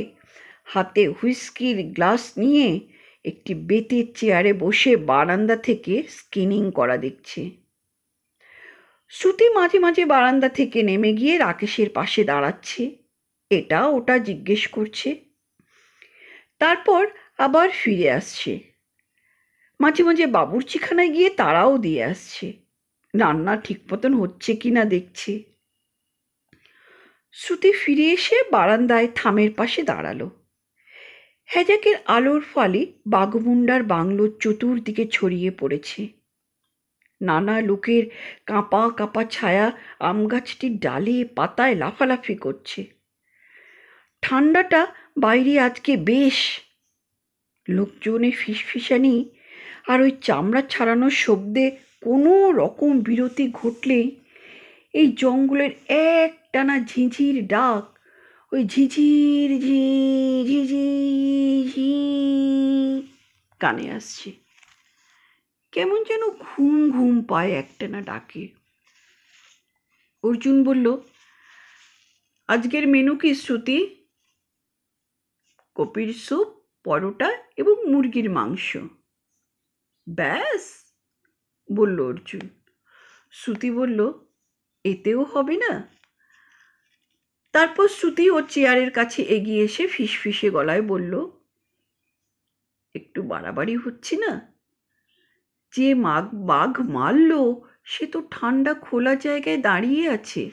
হাতে হুইস্কির গ্লাস নিয়ে একটি বেতের চেয়ারে বসে বারান্দা থেকে স্কিনিং করা দেখছে। শ্রুতি মাঝে মাঝে বারান্দা থেকে নেমে গিয়ে রাকেশের পাশে দাঁড়াচ্ছে, এটা ওটা জিজ্ঞেস করছে। তারপর আবার ফিরে আসছে। মাঝে মাঝে বাবুর্চিখানায় গিয়ে তারাও দিয়ে আসছে, রান্না ঠিক মতন হচ্ছে কিনা দেখছে। শ্রুতি ফিরে এসে বারান্দায় থামের পাশে দাঁড়ালো। হ্যাজাকের আলোর ফালি বাঘমুন্ডার বাংলোর চতুর্দিকে ছড়িয়ে পড়েছে। নানা লোকের কাঁপা কাঁপা ছায়া আম গাছটির ডালে পাতায় লাফালাফি করছে। ঠান্ডাটা বাইরে আজকে বেশ। লোকজনের ফিসফিসানি আর ওই চামড়া ছাড়ানোর শব্দে কোনো রকম বিরতি ঘটলেই এই জঙ্গলের একটানা ঝিঁঝির ডাক, ওই ঝিঝির ঝি ঝিঝি ঝি কানে আসছে। কেমন যেন ঘুম ঘুম পায় একটানা ডাকে। অর্জুন বলল, আজকের মেনু কি শ্রুতি? কপির স্যুপ, পরোটা এবং মুরগির মাংস। ব্যাস, বলল অর্জুন। শ্রুতি বলল, এতেও হবে না? তারপর শ্রুতি ওর চেয়ারের কাছে এগিয়ে এসে ফিসফিসে গলায় বলল, একটু বাড়াবাড়ি হচ্ছে না? যে বাঘ মারল সে তো ঠান্ডা খোলা জায়গায় দাঁড়িয়ে আছে,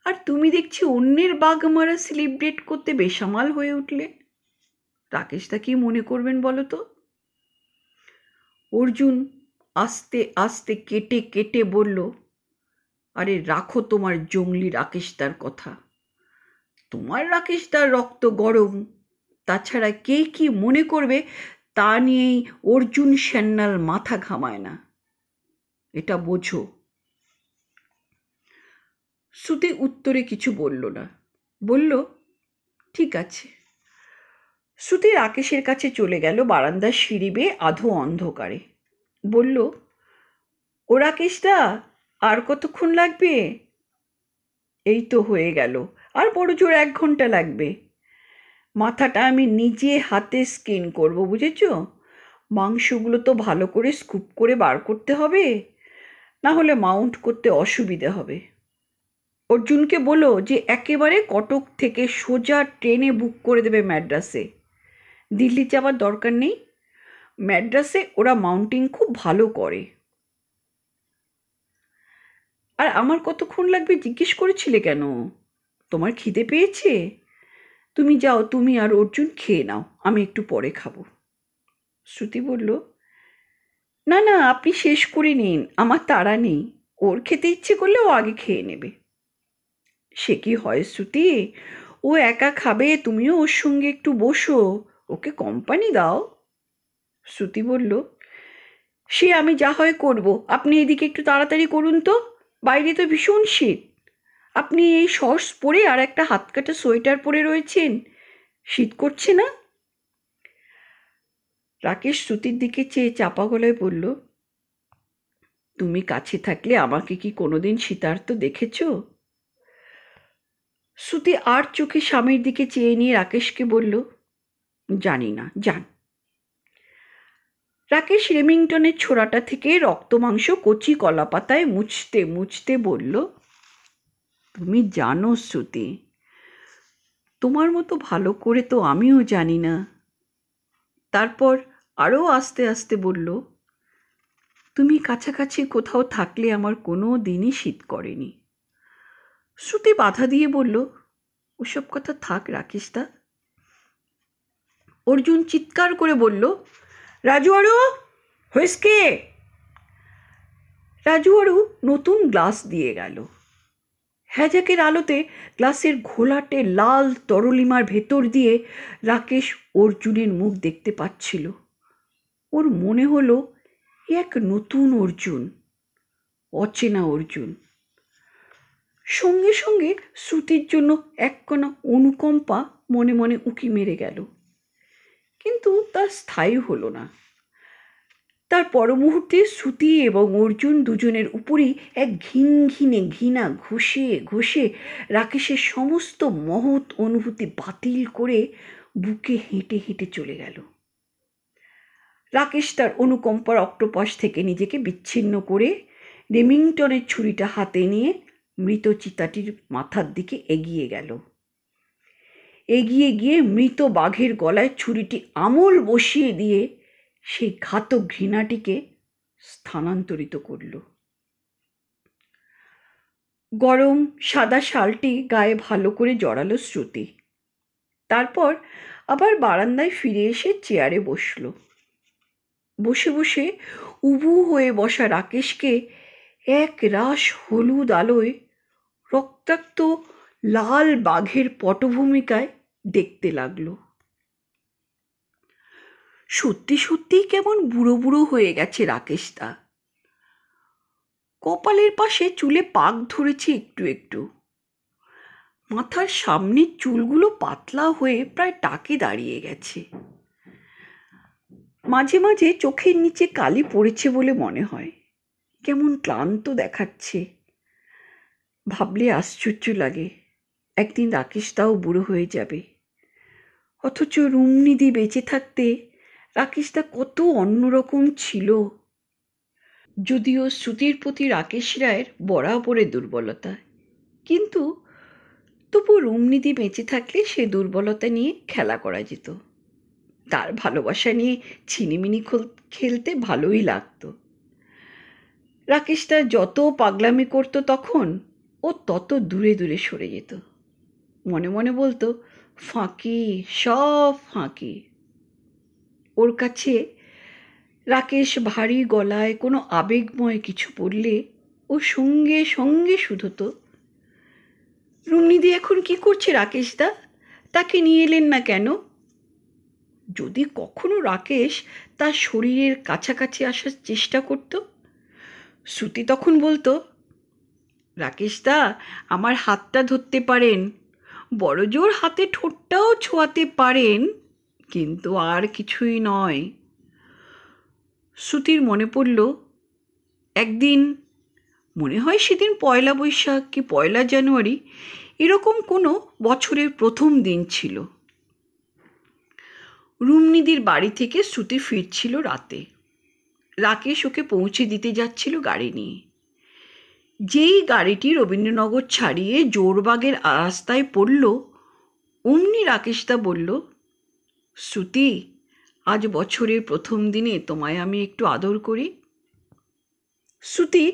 আর তুমি দেখছি অন্যের বাঘ মারা সেলিব্রেট করতে বেসামাল হয়ে উঠলে। রাকেশদা কি মনে করবেন বলো তো? অর্জুন আস্তে আস্তে কেটে কেটে বলল, আরে রাখো তোমার জঙ্গলি রাকেশদার কথা। তোমার রাকেশদার রক্ত গরম, তাছাড়া কে কি মনে করবে তা নিয়েই অর্জুন সান্যাল মাথা ঘামায় না, এটা বোঝো। শ্রুতি উত্তরে কিছু বলল না, বলল, ঠিক আছে। শ্রুতি রাকেশের কাছে চলে গেল বারান্দার সিঁড়ি বেয়ে আধো অন্ধকারে। বলল, ও রাকেশদা, আর কতক্ষণ লাগবে? এই তো হয়ে গেল, আর বড় জোর 1 ঘন্টা লাগবে। মাথাটা আমি নিজে হাতে স্কিন করব, বুঝেছ? মাংসগুলো তো ভালো করে স্কুপ করে বার করতে হবে, না হলে মাউন্ট করতে অসুবিধে হবে। অর্জুনকে বলো যে একেবারে কটক থেকে সোজা ট্রেনে বুক করে দেবে ম্যাড্রাসে। দিল্লি যাওয়ার দরকার নেই, ম্যাড্রাসে ওরা মাউন্টিং খুব ভালো করে। আর আমার কতক্ষণ লাগবে জিজ্ঞেস করেছিলে কেন? তোমার খিদে পেয়েছে? তুমি যাও, তুমি আর অর্জুন খেয়ে নাও, আমি একটু পরে খাবো। শ্রুতি বলল, না না, আপনি শেষ করে নিন, আমার তাড়া নেই। ওর খেতে ইচ্ছে করলে ও আগে খেয়ে নেবে। সে কি হয় শ্রুতি, ও একা খাবে, তুমিও ওর সঙ্গে একটু বসো, ওকে কোম্পানি দাও। শ্রুতি বলল, সে আমি যা হয় করব, আপনি এদিকে একটু তাড়াতাড়ি করুন তো, বাইরে তো ভীষণ শীত। আপনি এই শর্টস পরে আর একটা হাতকাটা সোয়েটার পরে রয়েছেন, শীত করছে না? রাকেশ শ্রুতির দিকে চেয়ে চাপা গলায় বলল, তুমি কাছে থাকলে আমাকে কি কোনোদিন শীতার্ত দেখেছ? শ্রুতি আর চোখে স্বামীর দিকে চেয়ে নিয়ে রাকেশকে বলল, জানি না, যান। রাকেশ রেমিংটনের ছোড়াটা থেকে রক্ত মাংস কচি কলা পাতায় মুছতে মুছতে বলল, তুমি জানো শ্রুতি, তোমার মতো ভালো করে তো আমিও জানি না। তারপর আরও আস্তে আস্তে বলল, তুমি কাছাকাছি কোথাও থাকলে আমার কোনো দিনই শীত করেনি। শ্রুতি বাধা দিয়ে বলল, ওসব কথা থাক রাকেশদা। অর্জুন চিৎকার করে বলল, রাজুয়ারু, হুইস্কি। রাজুয়ারু নতুন গ্লাস দিয়ে গেল। হ্যাজাকের আলোতে গ্লাসের ঘোলাটে লাল তরলিমার ভেতর দিয়ে রাকেশ অর্জুনের মুখ দেখতে পাচ্ছিল। ওর মনে হলো এক নতুন অর্জুন, অচেনা অর্জুন। সঙ্গে সঙ্গে শ্রুতির জন্য একখানা অনুকম্পা মনে মনে উঁকি মেরে গেল, কিন্তু তা স্থায়ী হলো না। তার পর মুহূর্তে শ্রুতি এবং অর্জুন দুজনের উপরই এক ঘিনঘিনে ঘৃণা ঘষে ঘষে রাকেশের সমস্ত মহৎ অনুভূতি বাতিল করে বুকে হেঁটে হেঁটে চলে গেল। রাকেশ তার অনুকম্পার অক্টোপাস থেকে নিজেকে বিচ্ছিন্ন করে রেমিংটনের ছুরিটা হাতে নিয়ে মৃত চিতাটির মাথার দিকে এগিয়ে গেল। এগিয়ে গিয়ে মৃত বাঘের গলায় ছুরিটি আমল বসিয়ে দিয়ে সেই ঘাতক ঘৃণাটিকে স্থানান্তরিত করল। গরম সাদা শালটি গায়ে ভালো করে জড়ালো শ্রুতি। তারপর আবার বারান্দায় ফিরে এসে চেয়ারে বসল। বসে বসে উবু হয়ে বসা রাকেশকে এক রাশ হলুদ আলোয় রক্তাক্ত লাল বাঘের পটভূমিকায় দেখতে লাগলো। সত্যি সত্যিই কেমন বুড়ো বুড়ো হয়ে গেছে রাকেশদা। কপালের পাশে চুলে পাক ধরেছে একটু একটু। মাথার সামনের চুলগুলো পাতলা হয়ে প্রায় টাকে দাঁড়িয়ে গেছে। মাঝে মাঝে চোখের নিচে কালি পড়েছে বলে মনে হয়। কেমন ক্লান্ত দেখাচ্ছে। ভাবলে আশ্চর্য লাগে, একদিন রাকেশদাও বুড়ো হয়ে যাবে। অথচ রুমনিধি বেঁচে থাকতে রাকেশদা কত অন্যরকম ছিল। যদিও শ্রুতির প্রতি রাকেশ রায়ের বরাবরের দুর্বলতা, কিন্তু তবু রুমনিধি বেঁচে থাকলে সে দুর্বলতা নিয়ে খেলা করা যেত। তার ভালোবাসা নিয়ে ছিনিমিনি খেলতে ভালোই লাগতো। রাকেশদা যত পাগলামি করতো তখন ও তত দূরে দূরে সরে যেত। মনে মনে বলতো, ফাঁকি, সব ফাঁকি। ওর কাছে রাকেশ ভারী গলায় কোনো আবেগময় কিছু বললে ও সঙ্গে সঙ্গে শুধতো, রুমনিধি এখন কি করছে রাকেশদা? তাকে নিয়ে এলেন না কেন? যদি কখনো রাকেশ তার শরীরের কাছাকাছি আসার চেষ্টা করত, শ্রুতি তখন বলতো, রাকেশদা আমার হাতটা ধরতে পারেন, বড় জোর হাতে ঠোঁটটাও ছোঁয়াতে পারেন, কিন্তু আর কিছুই নয়। শ্রুতির মনে পড়ল একদিন, মনে হয় সেদিন পয়লা বৈশাখ কি পয়লা জানুয়ারি, এরকম কোনো বছরের প্রথম দিন ছিল। রুমনিধির বাড়ি থেকে শ্রুতি ফিরছিল রাতে। রাকেশ ওকে পৌঁছে দিতে যাচ্ছিল গাড়ি নিয়ে। যেই গাড়িটি রবীন্দ্রনগর ছাড়িয়ে জোরবাগের রাস্তায় পড়ল, অমনি রাকেশদা বলল, শ্রুতি, আজ বছরের প্রথম দিনে তোমায় আমি একটু আদর করি। শ্রুতি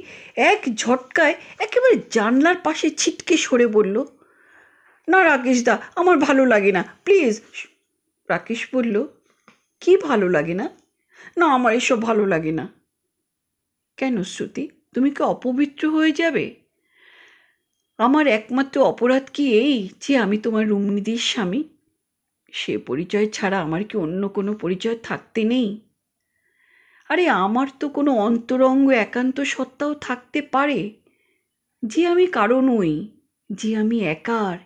এক ঝটকায় একেবারে জানলার পাশে ছিটকে সরে বলল, না রাকেশদা, আমার ভালো লাগে না, প্লিজ। রাকেশ বলল, কি ভালো লাগে না? না, আমার এসব ভালো লাগে না। কেন শ্রুতি, তুমি কি অপবিত্র হয়ে যাবে? আমার একমাত্র অপরাধ কি এই যে আমি তোমার রুমনিধির স্বামী? সে পরিচয় ছাড়া আমার কি অন্য কোনো পরিচয় থাকতে নেই? আরে আমার তো কোনো অন্তরঙ্গ একান্ত সত্তাও থাকতে পারে, যে আমি কারো নই, যে আমি একার,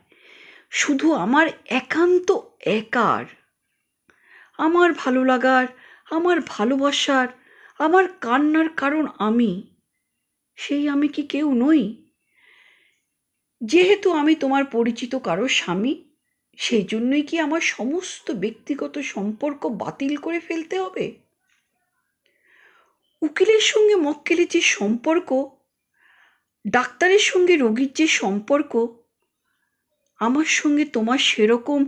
শুধু আমার একান্ত একার। আমার ভালো লাগার, আমার ভালোবাসার, আমার কান্নার কারণ আমি, সেই আমি কি কেউ নই? যেহেতু আমি তোমার পরিচিত কারো স্বামী, সেই জন্যই কি আমার সমস্ত ব্যক্তিগত সম্পর্ক বাতিল করে ফেলতে হবে? উকিলের সঙ্গে মক্কেলের যে সম্পর্ক, ডাক্তারের সঙ্গে রোগীর যে সম্পর্ক, আমার সঙ্গে তোমার সেরকম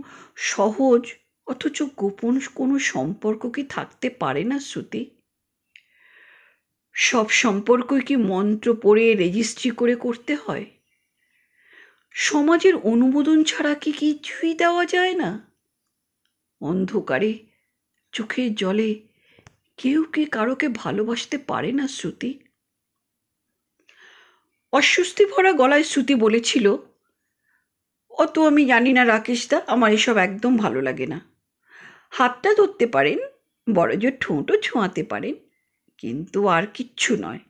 সহজ অথচ গোপন কোনো সম্পর্ক কি থাকতে পারে না শ্রুতি? সব সম্পর্কই কি মন্ত্র পড়ে রেজিস্ট্রি করে করতে হয়? সমাজের অনুমোদন ছাড়া কি কিছুই দেওয়া যায় না? অন্ধকারে, চোখের জলে কেউ কি কারোকে ভালোবাসতে পারে না শ্রুতি? অস্বস্তি ভরা গলায় শ্রুতি বলেছিল, অত আমি জানি না রাকেশদা, আমার এসব একদম ভালো লাগে না। হাতটা ধরতে পারেন, বড় জোর ঠোঁটও ছোঁয়াতে পারেন, কিন্তু আর কিচ্ছু নয়,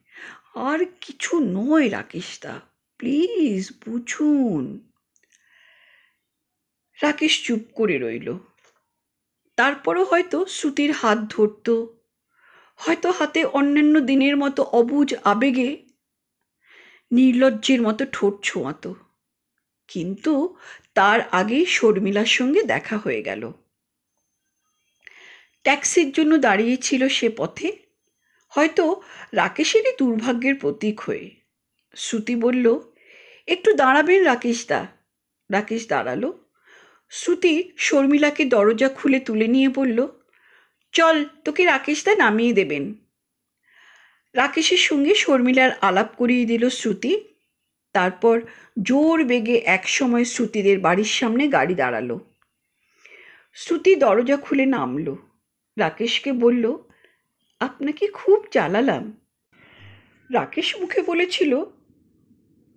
আর কিছু নয় রাকেশদা, প্লিজ বুঝুন। রাকেশ চুপ করে রইল। তারপরও হয়তো শ্রুতির হাত ধরত, হয়তো হাতে অন্যান্য দিনের মতো অবুঝ আবেগে নির্লজ্জের মতো ঠোঁট ছোঁয়াত। কিন্তু তার আগেই শর্মিলার সঙ্গে দেখা হয়ে গেল। ট্যাক্সির জন্য দাঁড়িয়েছিল সে পথে, হয়তো রাকেশেরই দুর্ভাগ্যের প্রতীক হয়ে। শ্রুতি বলল, একটু দাঁড়াবেন রাকেশদা? রাকেশ দাঁড়ালো। শ্রুতি শর্মিলাকে দরজা খুলে তুলে নিয়ে বলল, চল, তোকে রাকেশদা নামিয়ে দেবেন। রাকেশের সঙ্গে শর্মিলার আলাপ করিয়ে দিল শ্রুতি। তারপর জোর বেগে একসময় শ্রুতিদের বাড়ির সামনে গাড়ি দাঁড়ালো। শ্রুতি দরজা খুলে নামলো। রাকেশকে বলল, আপনাকে খুব জ্বালালাম। রাকেশ মুখে বলেছিল,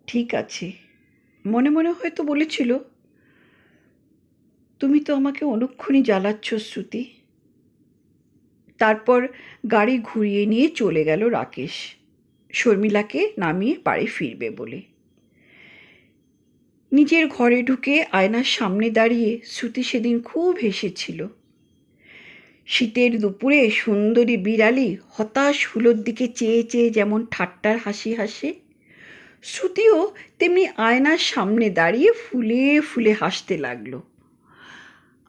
ঠিক আছে। মনে মনে হয়তো বলেছিল, তুমি তো আমাকে অনুক্ষণই জ্বালাচ্ছ শ্রুতি। তারপর গাড়ি ঘুরিয়ে নিয়ে চলে গেল রাকেশ, শর্মিলাকে নামিয়ে বাড়ি ফিরবে বলে। নিজের ঘরে ঢুকে আয়নার সামনে দাঁড়িয়ে শ্রুতি সেদিন খুব হেসেছিল। শীতের দুপুরে সুন্দরী বিড়ালি হতাশ হুলোর দিকে চেয়ে চেয়ে যেমন ঠাট্টার হাসি হাসে, শ্রুতিও তেমনি আয়নার সামনে দাঁড়িয়ে ফুলে ফুলে হাসতে লাগলো।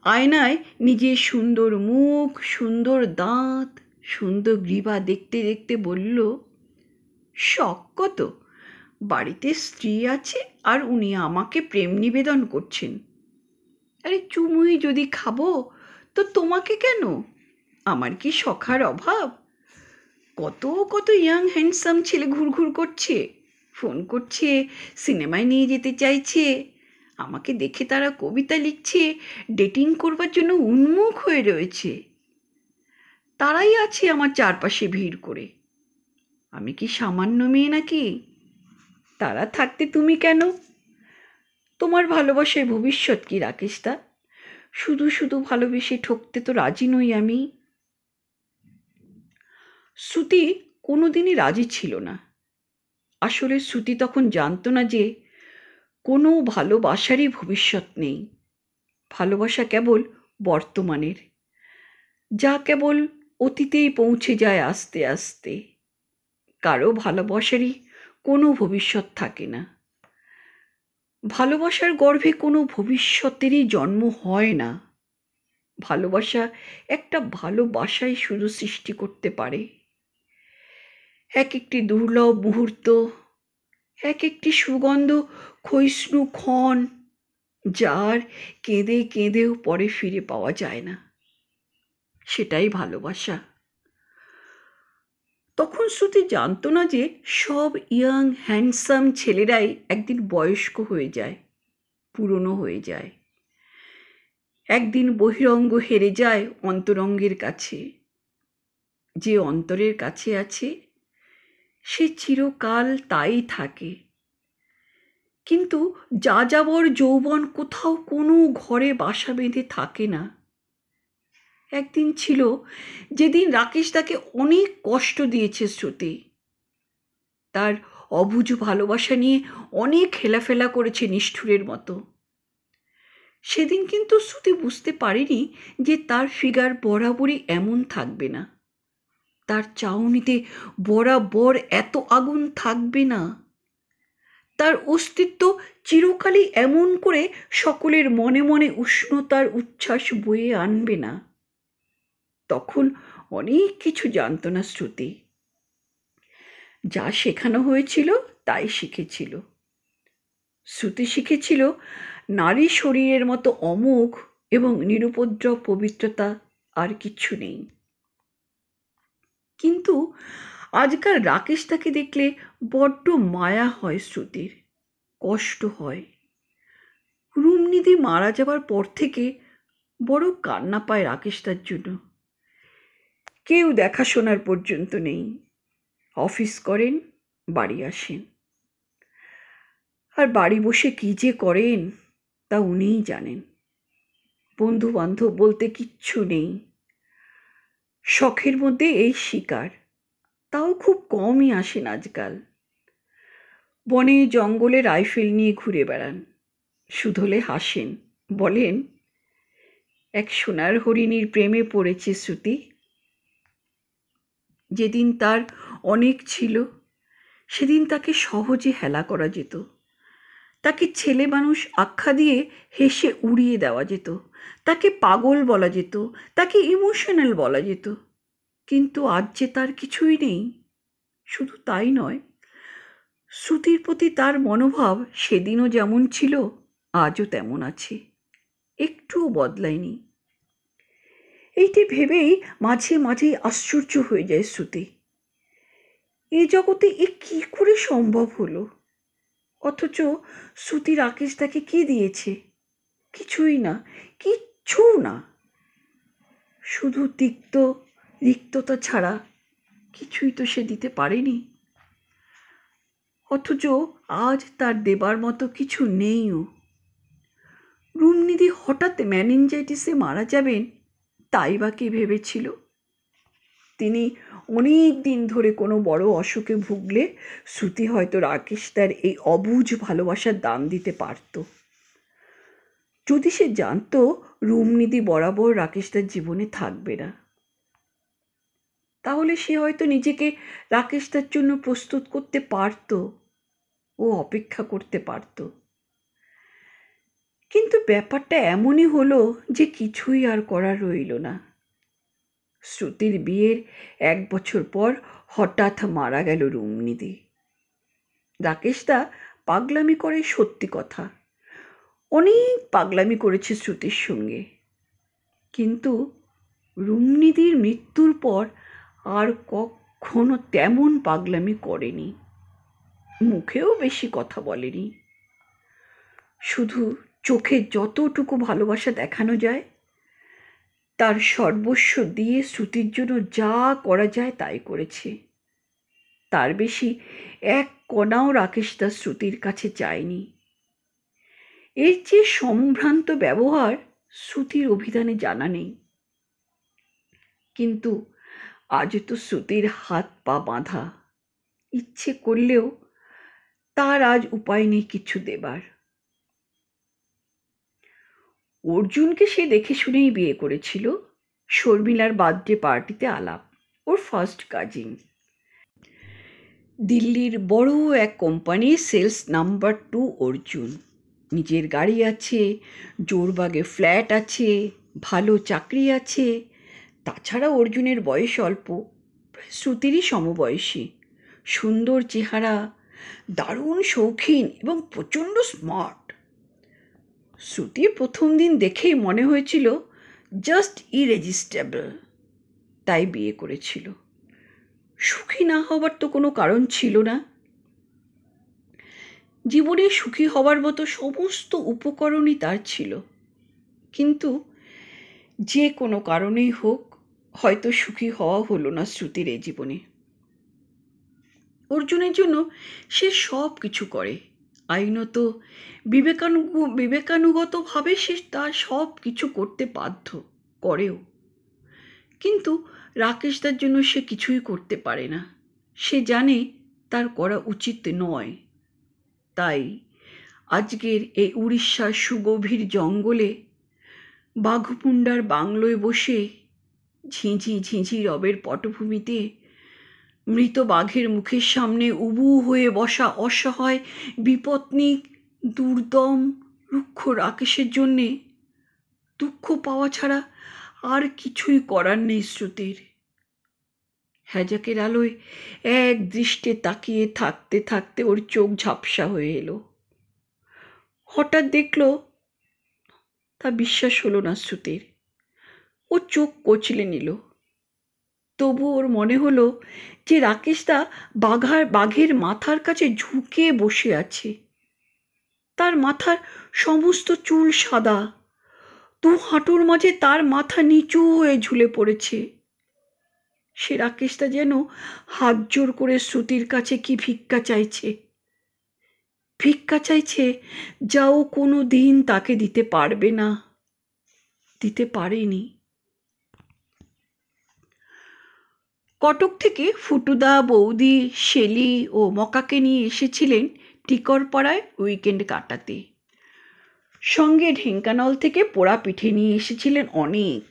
আয়নায় নিজের সুন্দর মুখ, সুন্দর দাঁত, সুন্দর গ্রীবা দেখতে দেখতে বলল, শখ কত, বাড়িতে স্ত্রী আছে আর উনি আমাকে প্রেম নিবেদন করছেন। আরে চুমুই যদি খাবো তো তোমাকে কেন? আমার কি শখার অভাব? কত কত ইয়াং হ্যান্ডসাম ছেলে ঘুরঘুর করছে, ফোন করছে, সিনেমায় নিয়ে যেতে চাইছে, আমাকে দেখে তারা কবিতা লিখছে, ডেটিং করবার জন্য উন্মুখ হয়ে রয়েছে। তারাই আছে আমার চারপাশে ভিড় করে। আমি কি সামান্য মেয়ে নাকি? তারা থাকতে তুমি কেন? তোমার ভালোবাসায় ভবিষ্যৎ কি রাকেশদা? শুধু শুধু ভালোবেসে ঠকতে তো রাজি নই আমি। শ্রুতি কোনোদিনই রাজি ছিল না। আসলে শ্রুতি তখন জানতো না যে কোনো ভালোবাসারই ভবিষ্যৎ নেই। ভালোবাসা কেবল বর্তমানের, যা কেবল অতীতেই পৌঁছে যায় আস্তে আস্তে। কারো ভালোবাসারই কোনো ভবিষ্যৎ থাকে না। ভালোবাসার গর্ভে কোনো ভবিষ্যতেরই জন্ম হয় না। ভালোবাসা একটা ভালোবাসাই শুধু সৃষ্টি করতে পারে। এক একটি দুর্লভ মুহূর্ত, এক একটি সুগন্ধ ক্ষয়িষ্ণু ক্ষণ, যার কেঁদে কেঁদেও পরে ফিরে পাওয়া যায় না, সেটাই ভালোবাসা। তখন শ্রুতি জানতো না যে সব ইয়াং হ্যান্ডসাম ছেলেরাই একদিন বয়স্ক হয়ে যায়, পুরনো হয়ে যায়। একদিন বহিরঙ্গ হেরে যায় অন্তরঙ্গের কাছে। যে অন্তরের কাছে আছে সে চিরকাল তাই থাকে। কিন্তু যাযাবর যৌবন কোথাও কোনো ঘরে বাসা বেঁধে থাকে না। একদিন ছিল যেদিন রাকেশ তাকে অনেক কষ্ট দিয়েছে শ্রুতি। তার অবুঝ ভালোবাসা নিয়ে অনেক হেলাফেলা করেছে নিষ্ঠুরের মতো। সেদিন কিন্তু শ্রুতি বুঝতে পারেনি যে তার ফিগার বরাবরই এমন থাকবে না, তার চাউনিতে বরাবর এত আগুন থাকবে না, তার অস্তিত্ব চিরকালই এমন করে সকলের মনে মনে উষ্ণতার উচ্ছ্বাস বয়ে আনবে না। তখন অনেক কিছু জানত না শ্রুতি। যা শেখানো হয়েছিল তাই শিখেছিল। শ্রুতি শিখেছিল নারী শরীরের মতো অমোঘ এবং নিরুপদ্রব পবিত্রতা আর কিছু নেই। কিন্তু আজকাল রাকেশ তাকে দেখলে বড্ড মায়া হয় শ্রুতির, কষ্ট হয়। রুমনিধি মারা যাবার পর থেকে বড় কান্না পায় রাকেশ তার জন্য। কেউ দেখাশোনার পর্যন্ত নেই। অফিস করেন, বাড়ি আসেন, আর বাড়ি বসে কী যে করেন তা উনিই জানেন। বন্ধু বান্ধব বলতে কিচ্ছু নেই। শখের মধ্যে এই শিকার, তাও খুব কমই আসেন আজকাল। বনে জঙ্গলে রাইফেল নিয়ে ঘুরে বেড়ান, শুধলে হাসেন, বলেন, এক সোনার হরিণীর প্রেমে পড়েছে শ্রুতি। যেদিন তার অনেক ছিল সেদিন তাকে সহজে হেলা করা যেত, তাকে ছেলে মানুষ আখ্যা দিয়ে হেসে উড়িয়ে দেওয়া যেত, তাকে পাগল বলা যেত, তাকে ইমোশনাল বলা যেত। কিন্তু আজ যে তার কিছুই নেই। শুধু তাই নয়, শ্রুতির প্রতি তার মনোভাব সেদিনও যেমন ছিল আজও তেমন আছে, একটুও বদলায়নি। এইটি ভেবেই মাঝে মাঝেই আশ্চর্য হয়ে যায় শ্রুতি। এ জগতে এ কী করে সম্ভব হলো? অথচ শ্রুতি রাকেশ তাকে কি দিয়েছে? কিছুই না, কিচ্ছু না, শুধু তিক্ত রিক্ততা ছাড়া কিছুই তো সে দিতে পারেনি। অথচ আজ তার দেবার মতো কিছু নেইও। রুমনিধি হঠাৎ ম্যানিনজাইটিসে মারা যাবেন, তাই বা কে ভেবেছিল? তিনি অনেক দিন ধরে কোনো বড় অসুখে ভুগলে শ্রুতি হয়তো রাকেশ তার এই অবুঝ ভালোবাসার দাম দিতে পারত। যদি সে জানতো রুমনিধি বরাবর রাকেশ তার জীবনে থাকবে না, তাহলে সে হয়তো নিজেকে রাকেশ তার জন্য প্রস্তুত করতে পারত ও অপেক্ষা করতে পারত। কিন্তু ব্যাপারটা এমনই হলো যে কিছুই আর করার রইল না। শ্রুতির বিয়ের 1 বছর পর হঠাৎ মারা গেল রুমনিধি। রাকেশদা পাগলামি করে, সত্যি কথা, অনেক পাগলামি করেছে শ্রুতির সঙ্গে, কিন্তু রুমনিধির মৃত্যুর পর আর কখনো তেমন পাগলামি করেনি, মুখেও বেশি কথা বলেনি। শুধু চোখে যতটুকু ভালোবাসা দেখানো যায় তার সর্বস্ব দিয়ে শ্রুতির জন্য যা করা যায় তাই করেছে। তার বেশি এক কণাও রাকেশ তার শ্রুতির কাছে চায়নি। এর যে সম্ভ্রান্ত ব্যবহার শ্রুতির অভিধানে জানা নেই। কিন্তু আজ তো শ্রুতির হাত পা বাঁধা, ইচ্ছে করলেও তার আজ উপায় নেই কিছু দেবার। অর্জুনকে সে দেখে শুনেই বিয়ে করেছিল। শর্মিলার বার্থডে পার্টিতে আলাপ, ওর ফার্স্ট কাজিন। দিল্লির বড় এক কোম্পানির সেলস নাম্বার 2 অর্জুন। নিজের গাড়ি আছে, জোরবাগে ফ্ল্যাট আছে, ভালো চাকরি আছে। তাছাড়া অর্জুনের বয়স অল্প, শ্রুতিরই সমবয়সী। সুন্দর চেহারা, দারুণ শৌখিন এবং প্রচণ্ড স্মার্ট। শ্রুতির প্রথম দিন দেখেই মনে হয়েছিল জাস্ট ইরেজিস্টেবল, তাই বিয়ে করেছিল। সুখী না হবার তো কোনো কারণ ছিল না। জীবনে সুখী হবার মতো সমস্ত উপকরণই তার ছিল, কিন্তু যে কোনো কারণেই হোক হয়তো সুখী হওয়া হলো না শ্রুতির এই জীবনে। অর্জুনের জন্য সে সব কিছু করে, আইনত বিবেকানুগতভাবে সে তার সব কিছু করতে বাধ্য, করেও। কিন্তু রাকেশদার জন্য সে কিছুই করতে পারে না। সে জানে তার করা উচিত নয়। তাই আজকের এই উড়িষ্যার সুগভীর জঙ্গলে বাঘমুন্ডার বাংলোয় বসে ঝিঁঝি ঝিঁঝি রবের পটভূমিতে মৃত বাঘের মুখের সামনে উবু হয়ে বসা অসহায় বিপত্নিক দুর্দম রুক্ষ রাকেশের জন্যে দুঃখ পাওয়া ছাড়া আর কিছুই করার নেই শ্রুতির। হ্যাজাকের আলোয় এক দৃষ্টে তাকিয়ে থাকতে থাকতে ওর চোখ ঝাপসা হয়ে এলো। হঠাৎ দেখল, তা বিশ্বাস হলো না শ্রুতির। ও চোখ কচলে নিল। তবু ওর মনে হলো যে রাকেশদা বাঘের মাথার কাছে ঝুঁকে বসে আছে। তার মাথার সমস্ত চুল সাদা, 2 হাঁটুর মাঝে তার মাথা নিচু হয়ে ঝুলে পড়েছে। সে রাকেশদা যেন হাত জোর করে শ্রুতির কাছে কি ভিক্ষা চাইছে, ভিক্ষা চাইছে যা ও কোনো দিন তাকে দিতে পারবে না, দিতে পারেনি। কটক থেকে ফুটুদা, বৌদি, শেলি ও মকাকে নিয়ে এসেছিলেন টিকরপাড়ায় উইকেন্ড কাটাতে। সঙ্গে ঢেঙ্কানাল থেকে পোড়া পিঠে নিয়ে এসেছিলেন অনেক,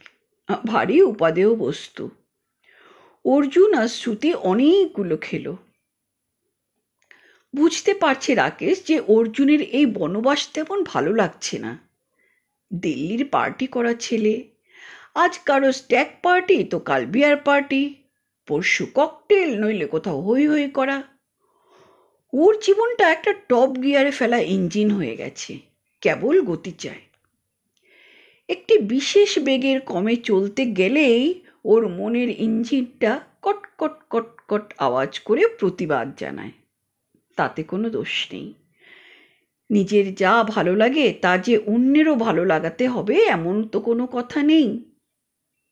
ভারী উপাদেয় বস্তু। অর্জুন আর শ্রুতি অনেকগুলো খেলো। বুঝতে পারছে রাকেশ যে অর্জুনের এই বনবাস তেমন ভালো লাগছে না। দিল্লির পার্টি করা ছেলে, আজ কারো স্ট্যাগ পার্টি তো কাল বিয়ার পার্টি, পরশু ককটেল, নইলে কোথাও হই হই করা। ওর জীবনটা একটা টপ গিয়ারে ফেলা ইঞ্জিন হয়ে গেছে, কেবল গতি চায়। একটি বিশেষ বেগের কমে চলতে গেলেই ওর মনের ইঞ্জিনটা কট কট কট কট আওয়াজ করে প্রতিবাদ জানায়। তাতে কোনো দোষ নেই। নিজের যা ভালো লাগে তা যে অন্যেরও ভালো লাগাতে হবে এমন তো কোনো কথা নেই।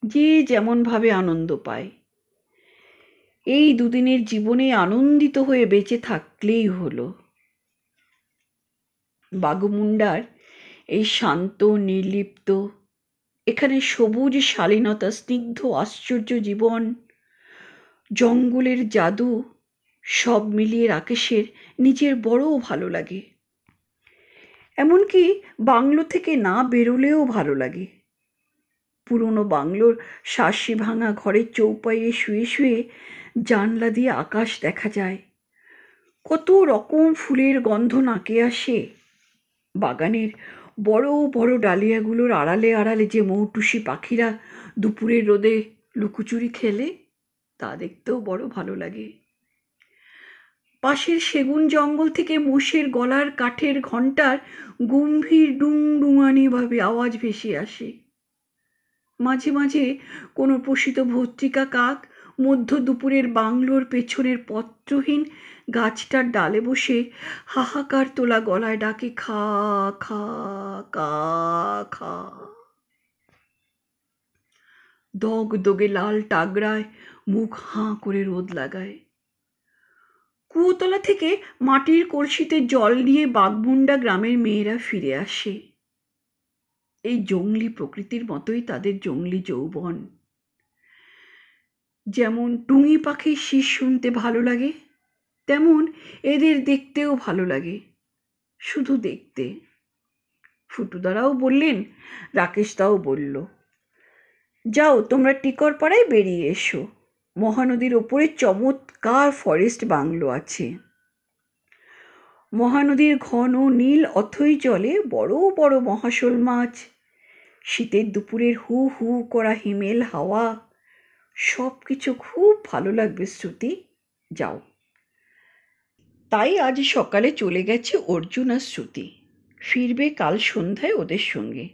যে যেমনভাবে আনন্দ পায়। এই দুদিনের জীবনে আনন্দিত হয়ে বেঁচে থাকলেই হলো। বাঘমুন্ডার এই শান্ত নির্লিপ্ত, এখানে সবুজ শালীনতা, স্নিগ্ধ আশ্চর্য জীবন, জঙ্গলের জাদু সব মিলিয়ে রাকেশের নিজের বড় ভালো লাগে। এমনকি বাংলো থেকে না বেরোলেও ভালো লাগে। পুরনো বাংলোর শাসি ভাঙা ঘরের চৌপাইয়ে শুয়ে শুয়ে জানলা দিয়ে আকাশ দেখা যায়। কত রকম ফুলের গন্ধ নাকে আসে। বাগানের বড় বড় ডালিয়াগুলোর আড়ালে আড়ালে যে মৌটুসি পাখিরা দুপুরের রোদে লুকোচুরি খেলে, তা দেখতেও বড় ভালো লাগে। পাশের সেগুন জঙ্গল থেকে মোষের গলার কাঠের ঘণ্টার গম্ভীর ডুংডুঙানিভাবে আওয়াজ ভেসে আসে। মাঝে মাঝে কোনো পোষিত ভর্তিকা কাক মধ্য দুপুরের বাংলোর পেছনের পত্রহীন গাছটার ডালে বসে হাহাকার তোলা গলায় ডাকে, খা খা কা খা। দগদগে লাল টাগরায় মুখ হাঁ করে রোদ লাগায়। কুয়োতলা থেকে মাটির কলসিতে জল নিয়ে বাঘমুন্ডা গ্রামের মেয়েরা ফিরে আসে। এই জংলি প্রকৃতির মতোই তাদের জংলি যৌবন। যেমন টুঙি পাখির শীষ শুনতে ভালো লাগে, তেমন এদের দেখতেও ভালো লাগে। শুধু দেখতে। ফুটুদারাও বললেন, রাকেশদাও বলল, যাও তোমরা টিকরপাড়ায় বেরিয়ে এসো। মহানদীর ওপরে চমৎকার ফরেস্ট বাংলো আছে। মহানদীর ঘন নীল অথই জলে বড় বড় মহাশোল মাছ, শীতের দুপুরের হু হু করা হিমেল হাওয়া, সব কিছু খুব ভালো লাগবে শ্রুতি, যাও। তাই আজ সকালে চলে গেছে অর্জুন আর শ্রুতি। ফিরবে কাল সন্ধ্যায় ওদের সঙ্গে।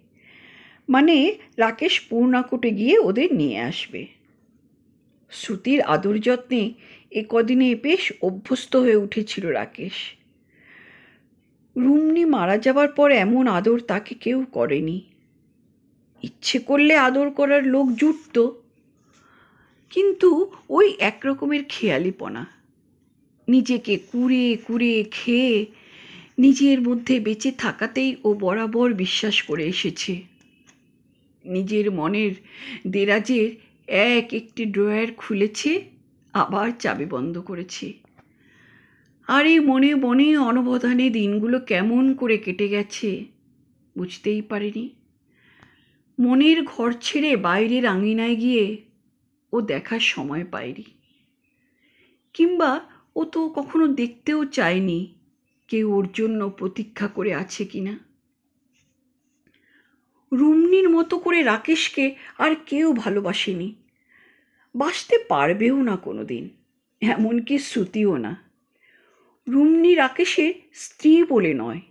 মানে রাকেশ পূর্ণাকোটে গিয়ে ওদের নিয়ে আসবে। শ্রুতির আদর যত্নে এ কদিনে বেশ অভ্যস্ত হয়ে উঠেছিল রাকেশ। রুমনি মারা যাবার পর এমন আদর তাকে কেউ করেনি। ইচ্ছে করলে আদর করার লোক জুটত, কিন্তু ওই একরকমের খেয়ালিপনা। নিজেকে কুড়ে কুড়ে খেয়ে নিজের মধ্যে বেঁচে থাকাতেই ও বরাবর বিশ্বাস করে এসেছে। নিজের মনের দেরাজের এক একটি ড্রয়ার খুলেছে, আবার চাবি বন্ধ করেছে। আর এই মনে মনে অনবধানে দিনগুলো কেমন করে কেটে গেছে বুঝতেই পারেনি। মনের ঘর ছেড়ে বাইরের আঙিনায় গিয়ে ও দেখার সময় পায়নি, কিংবা ও তো কখনো দেখতেও চায়নি কেউ ওর জন্য প্রতীক্ষা করে আছে কিনা। রুমনির মতো করে রাকেশকে আর কেউ ভালোবাসেনি, বাসতে পারবেও না কোনো দিন, এমনকি শ্রুতিও না। রুমনি রাকেশের স্ত্রী বলে নয়,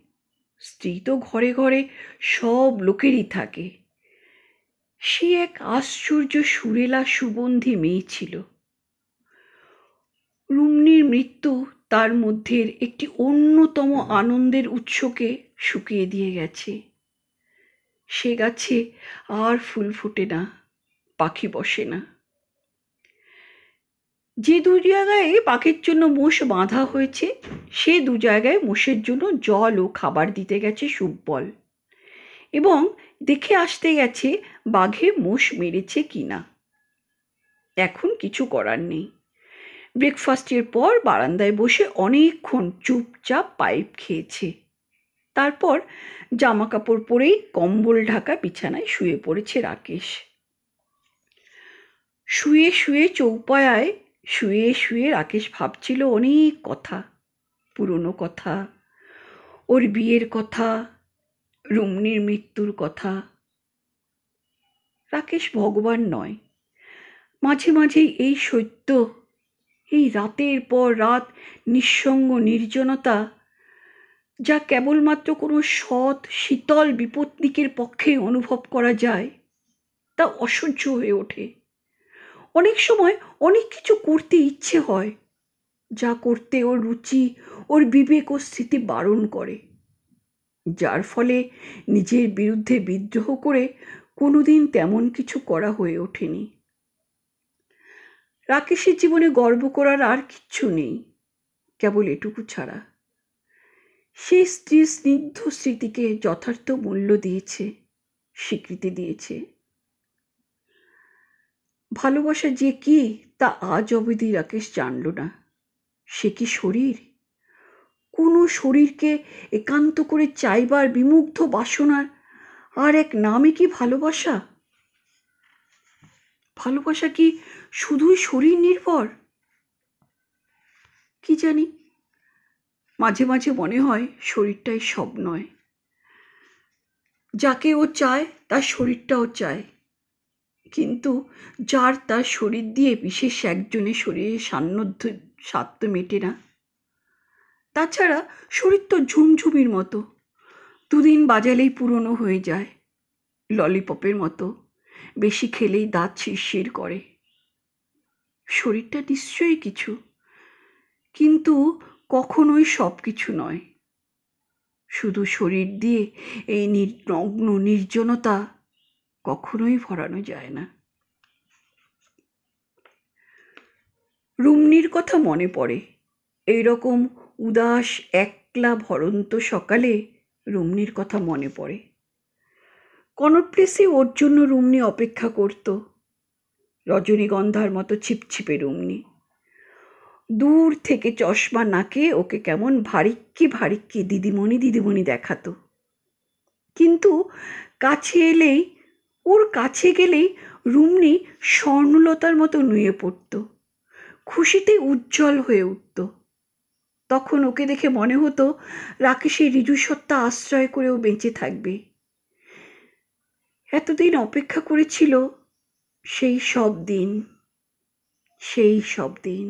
স্ত্রী তো ঘরে ঘরে সব লোকেরই থাকে। সে এক আশ্চর্য সুরেলা সুগন্ধি মেয়ে ছিল। রুমনির মৃত্যু তার মধ্যের একটি অন্যতম আনন্দের উৎসকে শুকিয়ে দিয়ে গেছে। সে গাছে আর ফুল ফোটে না, পাখি বসে না। যে দু জায়গায় পাখির জন্য মোষ বাঁধা হয়েছে, সে দু জায়গায় মোষের জন্য জল ও খাবার দিতে গেছে সুব্বল, এবং দেখে আসতে গেছে বাঘে মোষ মেরেছে কিনা। এখন কিছু করার নেই। ব্রেকফাস্টের পর বারান্দায় বসে অনেকক্ষণ চুপচাপ পাইপ খেয়েছে। তারপর জামা কাপড় পরেই কম্বল ঢাকা বিছানায় শুয়ে পড়েছে রাকেশ। শুয়ে শুয়ে চৌপায়ায় শুয়ে শুয়ে রাকেশ ভাবছিল অনেক কথা, পুরনো কথা, ওর বিয়ের কথা, রুমনির মৃত্যুর কথা। রাকেশ ভগবান নয়। মাঝে মাঝেই এই সত্য, এই রাতের পর রাত নিঃসঙ্গ নির্জনতা, যা কেবলমাত্র কোনো সৎ শীতল বিপত্নিকের পক্ষে অনুভব করা যায়, তা অসহ্য হয়ে ওঠে। অনেক সময় অনেক কিছু করতে ইচ্ছে হয়, যা করতে ওর রুচি, ওর বিবেক ও স্মৃতি বারণ করে, যার ফলে নিজের বিরুদ্ধে বিদ্রোহ করে কোনোদিন তেমন কিছু করা হয়ে ওঠেনি। রাকেশের জীবনে গর্ব করার আর কিচ্ছু নেই, কেবল এটুকু ছাড়া সে স্ত্রীর স্নিগ্ধ স্মৃতিকে যথার্থ মূল্য দিয়েছে, স্বীকৃতি দিয়েছে। ভালোবাসা যে কি তা আজ অবধি রাকেশ জানল না। সে কি শরীর? কোনো শরীরকে একান্ত করে চাইবার বিমুগ্ধ বাসনার আর এক নামই কি ভালোবাসা? ভালোবাসা কি শুধুই শরীর নির্ভর? কি জানি, মাঝে মাঝে মনে হয় শরীরটাই সব নয়। যাকে ও চায় তার শরীরটাও চায়, কিন্তু যার তার শরীর দিয়ে বিশেষ একজনের শরীরের স্বাদ তো মেটে না। তাছাড়া শরীর তো ঝুমঝুমির মতো, দুদিন বাজালেই পুরনো হয়ে যায়, ললিপপের মতো বেশি খেলেই দাঁত শিরশির করে। শরীরটা নিশ্চয়ই কিছু, কিন্তু কখনোই সব কিছু নয়। শুধু শরীর দিয়ে এই নগ্ন নির্জনতা কখনোই ভরানো যায় না। রুমনির কথা মনে পড়ে। এইরকম উদাস একলা ভরন্ত সকালে রুমনির কথা মনে পড়ে। কনট প্লেসে ওর জন্য রুমনি অপেক্ষা করত। রজনীগন্ধার মতো ছিপছিপে রুমনি। দূর থেকে চশমা নাকে ওকে কেমন ভারিক্কি দিদিমণি দেখাতো। কিন্তু কাছে গেলেই রুমনি স্বর্ণলতার মতো নুয়ে পড়ত, খুশিতে উজ্জ্বল হয়ে উঠত। তখন ওকে দেখে মনে হতো রাকেশের ঋজুসত্তা আশ্রয় করেও বেঁচে থাকবে। এতদিন অপেক্ষা করেছিল সেই সব দিন,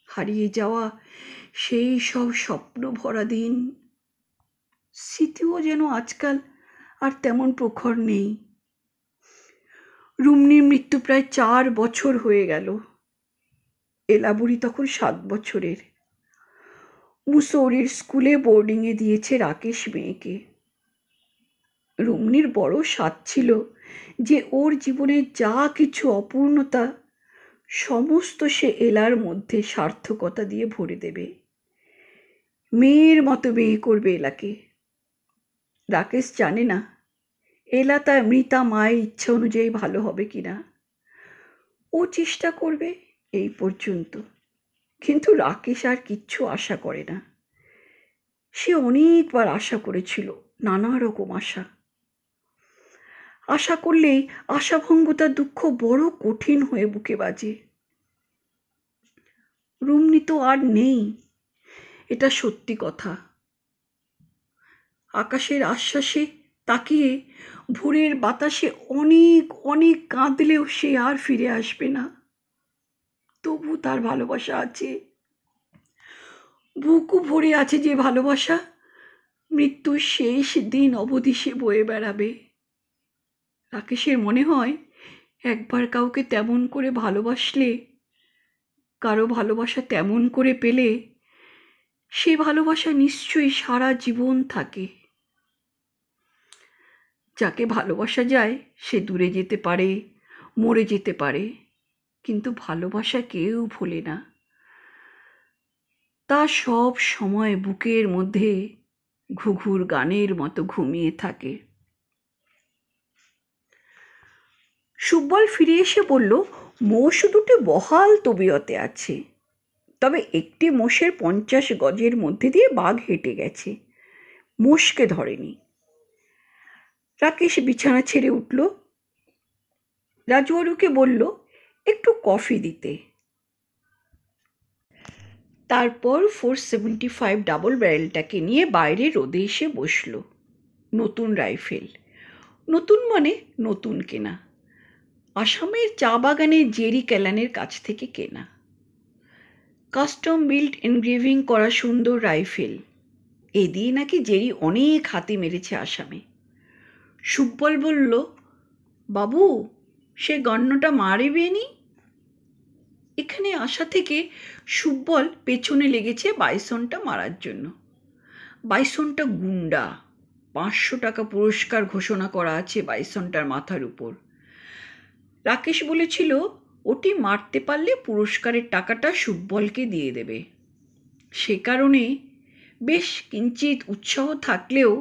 হারিয়ে যাওয়া সেই সব স্বপ্ন ভরা দিন। স্মৃতিও যেন আজকাল আর তেমন প্রখর নেই। রুমনির মৃত্যু প্রায় 4 বছর হয়ে গেল। এলাবুড়ি তখন 7 বছরের। মুসৌরির স্কুলে বোর্ডিংয়ে দিয়েছে রাকেশ মেয়েকে। রুমনির বড় স্বাদ ছিল যে ওর জীবনে যা কিছু অপূর্ণতা সমস্ত সে এলার মধ্যে সার্থকতা দিয়ে ভরে দেবে। মেয়ের মতো বিয়ে করবে এলাকে। রাকেশ জানে না এলা তার মৃতা মায়ের ইচ্ছা অনুযায়ী ভালো হবে কিনা। ও চেষ্টা করবে এই পর্যন্ত, কিন্তু রাকেশ আর কিচ্ছু আশা করে না। সে অনেকবার আশা করেছিল, নানা রকম আশা করলেই আশাভঙ্গতার দুঃখ বড় কঠিন হয়ে বুকে বাজে। রুমনি তো আর নেই, এটা সত্যি কথা। আকাশের আশ্বাসে তাকিয়ে ভোরের বাতাসে অনেক কাঁদলেও সে আর ফিরে আসবে না। তবু তার ভালোবাসা আছে, বুকু ভরে আছে যে ভালোবাসা, মৃত্যুর শেষ দিন অবধি সে বয়ে বেড়াবে। রাকেশের মনে হয় একবার কাউকে তেমন করে ভালোবাসলে, কারো ভালোবাসা তেমন করে পেলে, সে ভালোবাসা নিশ্চয়ই সারা জীবন থাকে। যাকে ভালোবাসা যায় সে দূরে যেতে পারে, মরে যেতে পারে, কিন্তু ভালোবাসা কেউ ভোলে না। তা সব সময় বুকের মধ্যে ঘুঘুর গানের মতো ঘুমিয়ে থাকে। সুব্বল ফিরে এসে বলল, মোষ দুটো বহাল তবিয়তে আছে, তবে একটি মোষের 50 গজের মধ্যে দিয়ে বাঘ হেঁটে গেছে, মোষকে ধরেনি। রাকেশ বিছানা ছেড়ে উঠল। রাজুবাবুকে বলল একটু কফি দিতে। তারপর 475 ডাবল ব্যারেলটাকে নিয়ে বাইরে রোদে এসে বসল। নতুন রাইফেল, নতুন মানে নতুন কেনা, আসামের চা বাগানের জেরি ক্যালানের কাছ থেকে কেনা, কাস্টম বিল্ট এনগ্রেভিং করা সুন্দর রাইফেল। এ দিয়ে নাকি জেরি অনেক হাতি মেরেছে আসামে। সুব্বল বলল, বাবু সে গণ্যটা মারিবে নি? এখানে আসা থেকে সুব্বল পেছনে লেগেছে বাইসনটা মারার জন্য। বাইসনটা গুন্ডা, 500 টাকা পুরস্কার ঘোষণা করা আছে বাইসনটার মাথার উপর। রাকেশ বলেছিল ওটি মারতে পারলে পুরস্কারের টাকাটা সুব্বলকে দিয়ে দেবে। সে কারণে বেশ কিঞ্চিত উৎসাহ থাকলেও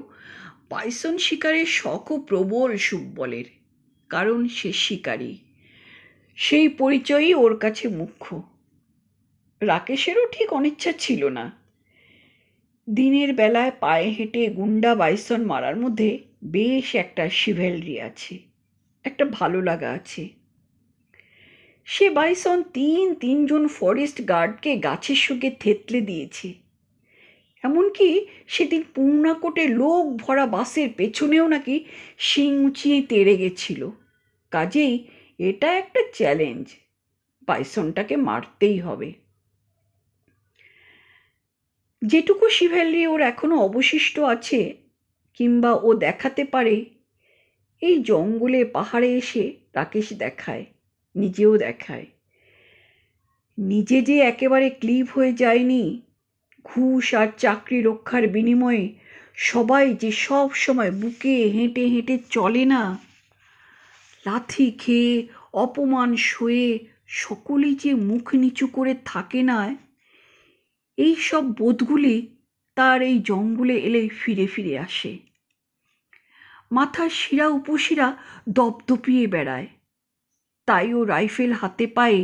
বাইসন শিকারের শখও প্রবল সুব্বলের, কারণ সে শিকারী। সেই পরিচয়ই ওর কাছে মুখ্য। রাকেশেরও ঠিক অনিচ্ছা ছিল না। দিনের বেলায় পায়ে হেঁটে গুন্ডা বাইসন মারার মধ্যে বেশ একটা শিভেলরি আছে, একটা ভালো লাগা আছে। সে বাইসন তিনজন ফরেস্ট গার্ডকে গাছের সঙ্গে থেতলে দিয়েছে। এমনকি সেদিন পূর্ণাকোটে লোক ভরা বাসের পেছনেও নাকি শিং উঁচিয়ে তেড়ে গেছিল। কাজেই এটা একটা চ্যালেঞ্জ, বাইসনটাকে মারতেই হবে। যেটুকু শিভেলরি ওর এখনো অবশিষ্ট আছে, কিংবা ও দেখাতে পারে, এই জঙ্গলে পাহাড়ে এসে রাকেশ দেখায়, নিজেও দেখায়। নিজে যে একেবারে ক্লিব হয়ে যায়নি, ঘুষ আর চাকরি রক্ষার বিনিময়ে সবাই যে সব সময় বুকে হেঁটে হেঁটে চলে না, লাথি খেয়ে অপমান সয়ে সকলেই যে মুখ নিচু করে থাকে না, এই সব বোধগুলি তার এই জঙ্গলে এলে ফিরে ফিরে আসে। মাথার শিরা উপশিরা দপদপিয়ে বেড়ায়। তাই ও রাইফেল হাতে পায়ে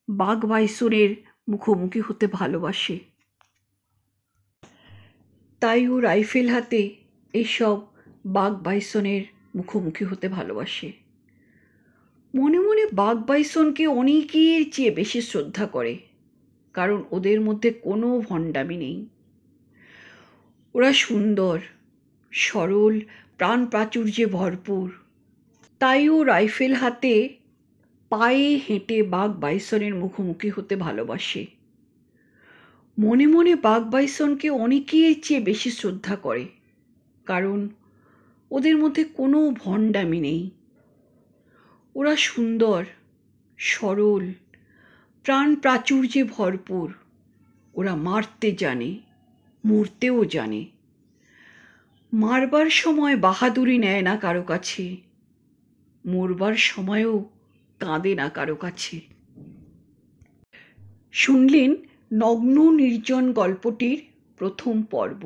বাঘ বাইসনের মুখোমুখি হতে ভালোবাসে। তাই ও রাইফেল হাতে এইসব বাঘ বাইসনের মুখোমুখি হতে ভালোবাসে। মনে মনে বাঘ বাইসনকে অনেকের চেয়ে বেশি শ্রদ্ধা করে, কারণ ওদের মধ্যে কোনো ভণ্ডামি নেই। ওরা সুন্দর, সরল, প্রাণ প্রাচুর্যে ভরপুর। তাই ও রাইফেল হাতে পায়ে হেঁটে বাঘ বাইসনের মুখোমুখি হতে ভালোবাসে। মনে মনে বাঘ বাইসনকে অনেকের চেয়ে বেশি শ্রদ্ধা করে, কারণ ওদের মধ্যে কোনো ভণ্ডামি নেই। ওরা সুন্দর, সরল, প্রাণ প্রাচুর্যে ভরপুর। ওরা মারতে জানে, মরতেও জানে। মারবার সময় বাহাদুরি নেয় না কারো কাছে, মরবার সময়ও কাঁদে না কারো কাছে। শুনলেন নগ্ন নির্জন গল্পটির প্রথম পর্ব।